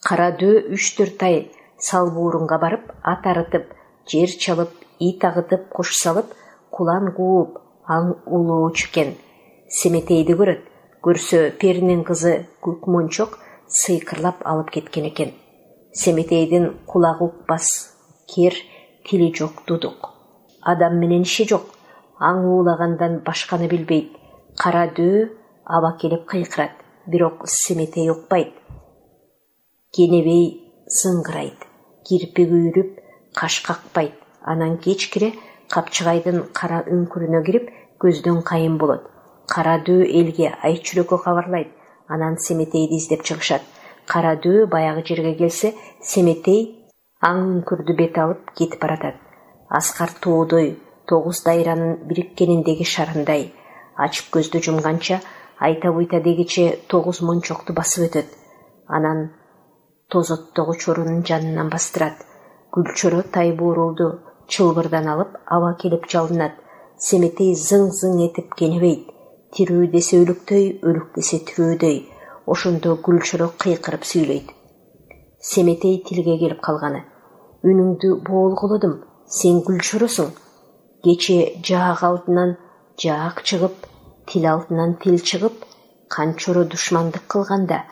Қарады 3-4 ай сал буырынға барып, ат арытып, жер чалып, ит ағытып, қош салып, құлан қуып, аң улы өчкен. Семетейді көрөт. Көрсө перинин кызы Көкмончок сыйкырлап алып кеткен экен. Семетейдин кулагы укпас, кер, тили жок дудук. Адам менен иши жок. Аң уулагандан башканы билбейт. Кара дөө аба келип кыйкырат. Бирок Семетей укпайт. Кенебей зыңгырайт. Кирпи күйрүп, каш какпайт. Анан кечкире Капчыгайдын кара үңкүрүнө кирип, көздөн кайын болот. Кара дөө элге Айчүрөккө кабарлайт. Анан Семетейди издеп чыгышат. Кара дөө баягы жерге келсе, Семетей аң үңкүрдү бет алып кетип баратат. Аскар тоодой, 9 дайранын бириккениндеги шарындай. Ачып көздү жумганча, айта-буйта дегиче 9 мончокту басып өтөт. Анан тозоттогу чорунун жанынан бастырат. Гүлчөрө Тайбуурулду чылбырдан алып аба келип жалынат. Семетей зың-зың этип кенебейт. Тирүү десе өлүктөй, өлүк десе тирөөдөй. Ошондо Гүлчөрө кыйкырып сүйлөйт. Семетей тилге келип калганы. Үнүңдү боолголодум. Сен Гүлчөрөсүң. Кече жаак алдынан жаак чыгып, тил алдынан тил чыгып, канчоро душмандык кылганда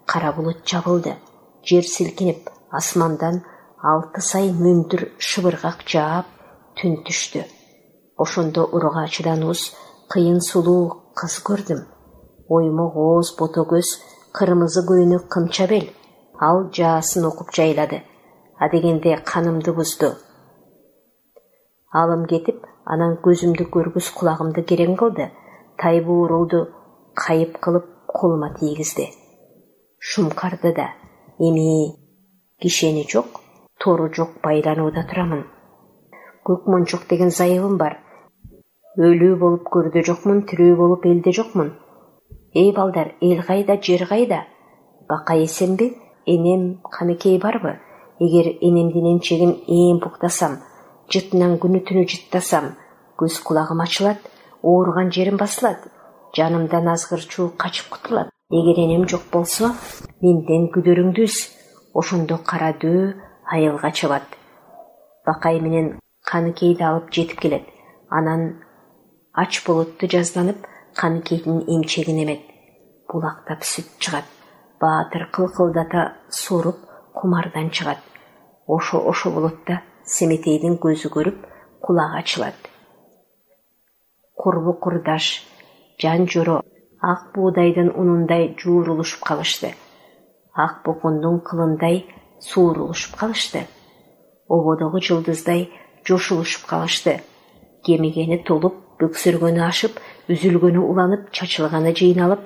кара булут жабылды. Жер силкинип, асмандан 6 сай мөндүр шыбыргак жаап, түн түштү. Ошондо ургачыдан уз, кыйын сулуу кыз көрдүм. Оймок ооз, бото көз, кырмызы көйнөк кымча бел. Ал жаасын окуп жайлады. Адегенде канымды бузду. Алым кетип, анан көзүмдү көргүс кулагымды керең кылды. Тайбуурулду кайып кылып колума тийгизди. Шумкарды да, эми кишени жок, тору жок байланууда турамын. Көкмончок деген зайыбым бар. Өлүү болуп көрдө жокмун, тирүү болуп элде жокмун. Эй балдар, эл кайда, жер кайда? Бака эсенби? Энем Каныкей барбы? Эгер энемдин эмчегин ээн буктасам, жытынан күнү түнү жыттасам, көз кулагым ачылат, ооруган жерим басылат, жанымдан азгырчуу качып кутулат. Эгер энем жок болсо, менден күдөрүңдү үз. Ошондо кара дөө айылга чабат. Бакай менен Каныкейди алып жетип келет. Анан ач болотту жазданып, Каныкейдин эмчегин эмет. Булактап сүт чыгат. Баатыр кылкылдата соруп, кумардан чыгат. Ошо болотта Семетейдин көзү көрүп, кулагы ачылат. Курбу курдаш, жан жоро, ак буудайдын унундай жуурулушуп калышты. Ак бокондун кылындай суурулушуп калышты. Ободогу жылдыздай жошулушуп калышты. Кемигени толуп, бөксөргөнү ашып, үзүлгөнү уланып, чачылганы жыйналып,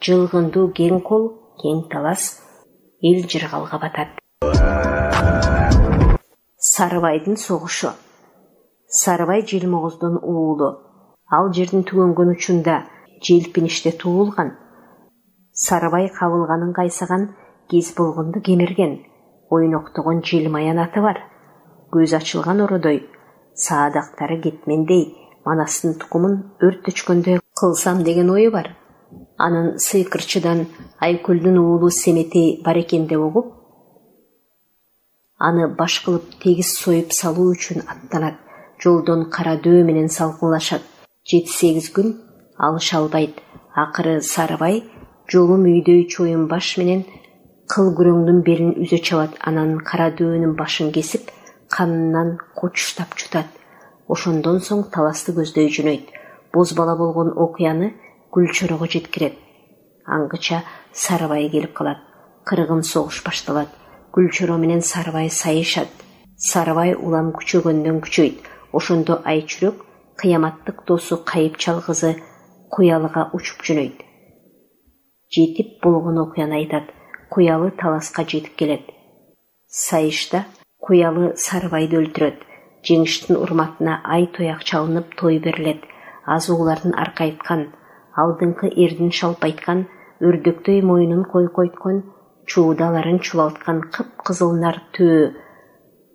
жылгындуу кең кол, кең талас эл жыргалга батат. Сарыбайдын согушу. Сарыбай Желмогоздун уулу. Ал жердин түгөнгөн учунда желпиниште туулган. Сарыбай кабылганын кайсаган, кез болгонду кемерген. Ойноктогон желмаян аты бар. Көз ачылган ородой, саадактары кетмендей, манастын тукумун өрт өчкөндөй кылсам деген ою бар. Анын сыйкырчыдан Айкөлдүн уулу Семетей бар экен деп угуп, аны баш кылып тегиз союп салуу үчүн аттанат. Жолдон кара дөө менен салкынлашат. 7-8 күн алыша албайт. Акыры Сарыбай жолум үйдөй чоюн баш менен кыл күрөңдүн белин үзө чабат. Анан кара дөөнүн башын кесип, канынан кочуштап чутат. Ошондон соң таласты көздөй жөнөйт. Боз бала болгон окуяны Гүлчөрөгө жеткирет. Аңгыча Сарыбай келип калат. Кыргын согуш башталат. Гүлчөрө менен Сарыбай сайышат. Сарыбай улам күчөгөндөн күчөйт. Ошондо Айчүрөк кыяматтык досу Кайыпчал кызы Куялыга учуп жөнөйт. Жетип болгон окуяны айтат. Куялы таласка жетип келет. Сайышта Куялы Сарыбайды өлтүрөт. Жеңиштин урматына ай тояк чалынып той берилет. Азуулардын аркайткан, алдыңкы эрдин шалпайткан, өрдөктөй мойнун койкойткон, чуудаларын чубалткан кып-кызыл нар төө,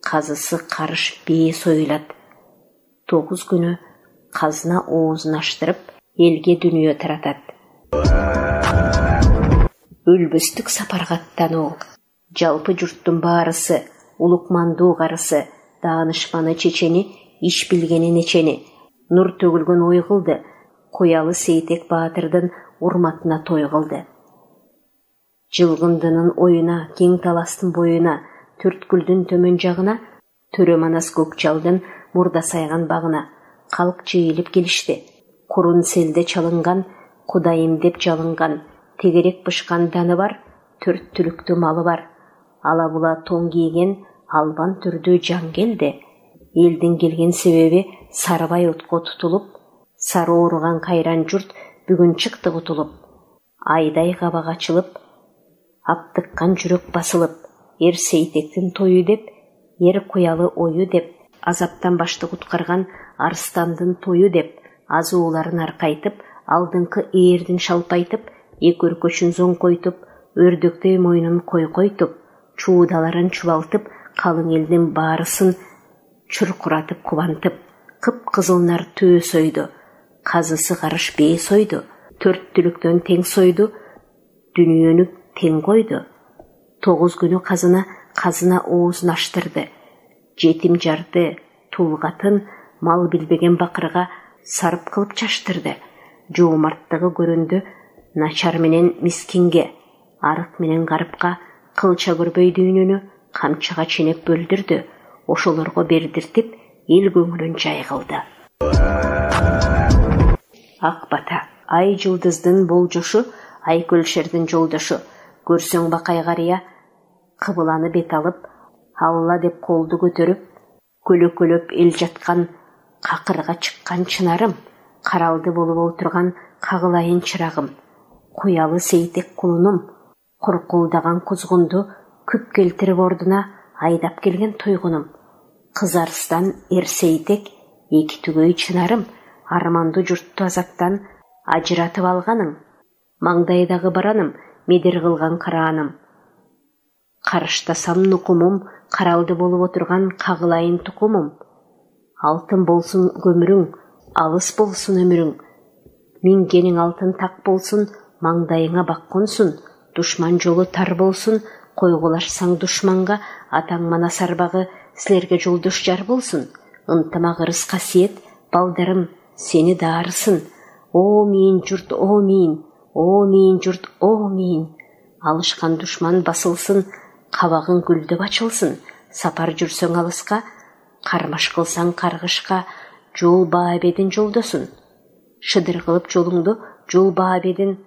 казысы карыш бээ союлат. 9 күнү казына оозун аштырып, элге дүнүйө таратат. Өлбөстүк сапарга аттануу. Жалпы журттун баарысы, улукмандуу карысы, даанышманы чечени, иш билгени нечени. Нур төгүлгөн ой кылды. Куялы Сейтек Баатырдын урматына той кылды. Жылгындынын оюна, кең таластын боюна, Төрткүлдүн төмөн жагына, Төрө Манас Көкчалдын мурда сайган багына калк жыйылып келишти. Курун селде чалынган, Кудайым деп жалынган, тегерек бышкан даны бар, 4 түлүктүү малы бар. Ала була тоң кийген, албан түрдүү жан келди. Элдин келген себеби Сарыбай отко тутулуп, сары ооруган кайран журт бүгүн чыкты кутулуп. Айдай кабак ачылып, аптыккан жүрөк басылып, эр Сейтектин тою деп, эр Куялы ою деп, азаптан башты куткарган Арстандын тою деп, азууларын аркайтып, алдыңкы ээрдин шалпайтып, эки өркөчүн зоңкойтуп, өрдөктөй мойнун койкойтуп, чуудаларын чубалтып, калың элдин баарысын чуркуратып кубантып, кып-кызыл нар төө сойду, казысы карыш бээ сойду, 4 түлүктөн тең сойду, дүнүйөнү тең койду. 9 күнү казына оозун аштырды. Жетим жарды, тулгатын, мал билбеген бакырга сарып кылып чаштырды. Жоомарттыгы көрүндү начар менен мискинге, арык менен гарыпка, кылча көрбөй дүйнөнү камчыга ченеп бөлдүрдү. Ошолорго бердиртип, эл көңүлүн жай кылды. Ак бата, ай жылдыздын болжошу, ай көлшердин жолдошу. Көрсөң бакай карыя, кыбыланы бет алып, Алла деп колду көтөрүп, көлөкөлөп эл жаткан, какырга чыккан чынарым, каралды болуп отурган кагылайын чырагым. Куялы Сейтек кулунум, куркулдаган кузгунду күп келтирип ордуна айдап келген тойгунум. Кызарыстан эр Сейтек, эки түгөй чынарым, арманды журтту азаптан ажыратып алганым. Маңдайдагы бараным, медер кылган карааным. Карыштасам нукумум, каралды болуп отурган кагылайын тукумум. Алтын болсун көмүрүң, алыс болсун өмүрүң. Мингениң алтын так болсун, маңдайыңа бак консун. Душман жолу тар болсун, койгулашсаң душманга, атаң Манас арбагы силерге жолдош жар болсун. Ынтымак ырыс касиет, балдарым, сени даарысын. О миин журт, о миин, о миин журт, о миин. Алышкан душман басылсын, кабагың гүлдөп ачылсын. Сапар жүрсөң алыска, кармаш кылсаң каргышка, жол баабедин жолдосун. Шыдыр кылып жолуңду, жол баабедин.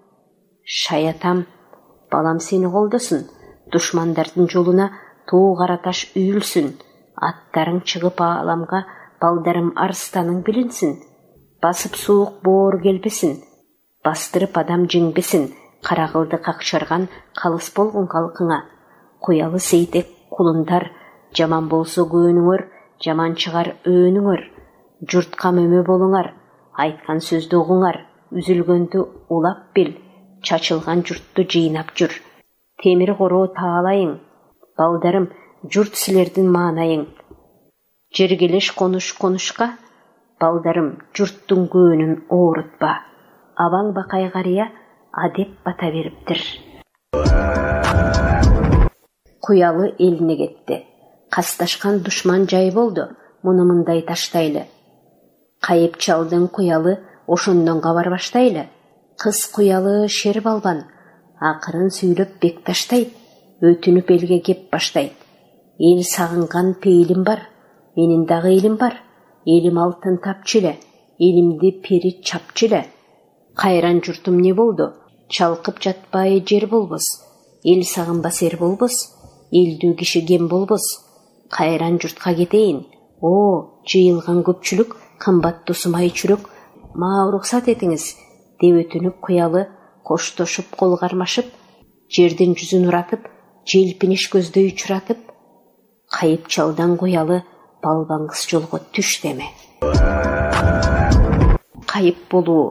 Шаятам, балам сени колдосун. Душмандардын жолуна тоо кара таш үйүлсүн. Аттарың чыгып ааламга, балдарым арстаның билинсин. Басып суук боор келбесин. Бастырып адам жеңбесин. Карагылды какчарган калыс болгон калкыңа. Куялы Сейтек кулундар, жаман болсо көөнүңөр, жаман чыгар өөнүңөр. Журтка мөмө болуңар, айткан сөздү угуңар. Үзүлгөндү улап бил, чачылган журтту жыйнап жүр. Темир короо таалайың, балдарым, журт силердин маанайың. Жергелеш конушка, балдарым, журттун көөнүн оорутпа. Абаң бакай карыя адеп бата бериптир. Куялы элине кетти. Касташкан душман жай болду, муну мындай таштайлы. Кайып чалдың Куялы ошондон кабар баштайлы. Кыз Куялы шер балбан, акырын сүйлөп бек таштайт, өтүнүп элге кеп баштайт. Эл сагынган пейлим бар, менин дагы элим бар. Элим алтын тапчылы, элимди пери чапчылы. Кайран журтум не болду? Чалкып жатпай жер болбос. Эл сагынбас эр болбос, элдүү киши кем болбос. Кайран журтка кетейин. О, жыйылган көпчүлүк, кымбаттуу сумай чүрөк, мага уруксат этиңиз, деп өтүнүп Куялы коштошуп кол кармашып, жердин жүзүн уратып, желпиниш көздөй учуратып, кайып чалдан Куялы балбаңгыз жолго түш деме. Кайып болуу,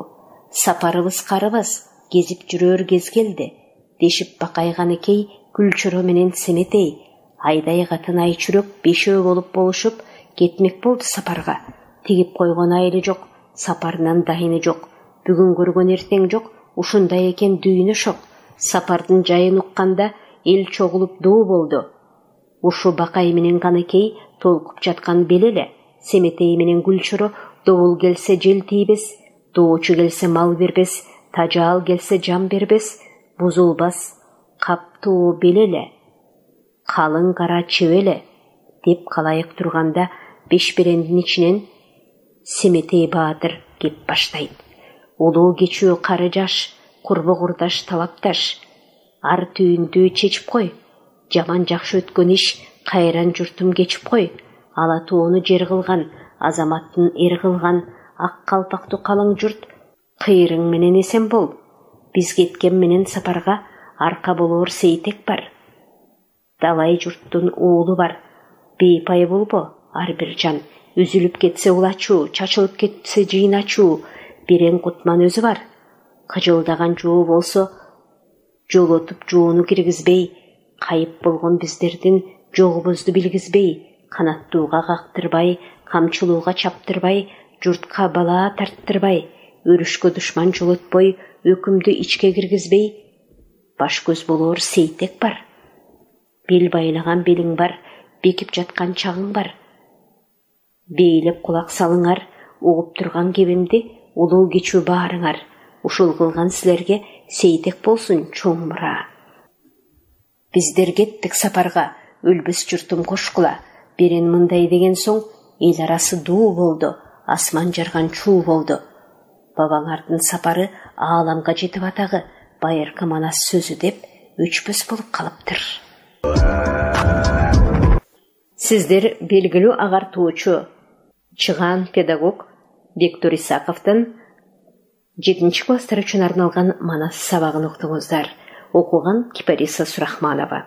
сапарыбыз карыбыз, кезип жүрөр кез келди. Дешип бакайганыкей, күлчөрө менен семетей. Айдай катын ай чүрөк бешөө болуп болушуп, кетмек болду сапарга. Тигип койгон айылы жок, сапарынан дайыны жок. Бүгүн көргөн эртең жок, ушундай экен дүйнө шок. Сапардын жайын укканда эл чогулуп доо болду. Ушу бакай менен каныкей толкуп жаткан белеле. Семетей менен күлчөрө добул келсе жел тийбес, Доочу келсе мал бербес, тажал келсе жан бербес, бузулбас каптуу белеле, калың кара чебеле деп калайык турганда Бешберендин ичинен Семетей Баатыр кеп баштайт. Улуу кечүү кары жаш, курбу курдаш талапташ, ар түйүндү чечип кой, жаман жакшы өткөн иш кайран журтум кечип кой, ала тоону жер кылган, азаматтын эр кылган, ак калпактуу калың журт, кыйрың менен эсен бол. Биз кеткен менен сапарга арка болоор сейтек бар. Далай журттун уулу бар, бейпай болбо ар бир жан. Үзүлүп кетсе улачуу, чачылып кетсе жыйначуу, бирең кутман өзү бар. Кыжылдаган жоо болсо жолотуп жоону киргизбей, кайып болгон биздердин жогубузду билгизбей, канаттууга кактырбай, камчылууга чаптырбай, журтка бала тарттырбай, өрүшкө душман жолотпой, өкүмдү ичке киргизбей, баш көз болоор сейтек бар. Бел байлаган белиң бар, бекип жаткан чагың бар. Бейлеп кулак салыңар, угуп турган кебимди, улуу кечүү баарыңар. Ушул кылган силерге сейтек болсун чоң мура. Биздер кеттик сапарга, өлбөс журтум кошкула. Берен мындай деген соң, эл арасы дуу болду, асман жарган чуу болду. Бабаңардын сапары ааламга жетип атагы, байыркы манас сөзү деп өчпөс болуп калыптыр. Сиздер белгилүү агартуучу, чыган педагог Бектур Исаковдун 7 класстар үчүн арналган манас сабагын уктуңуздар. Окуган Кипариса Сурахманова.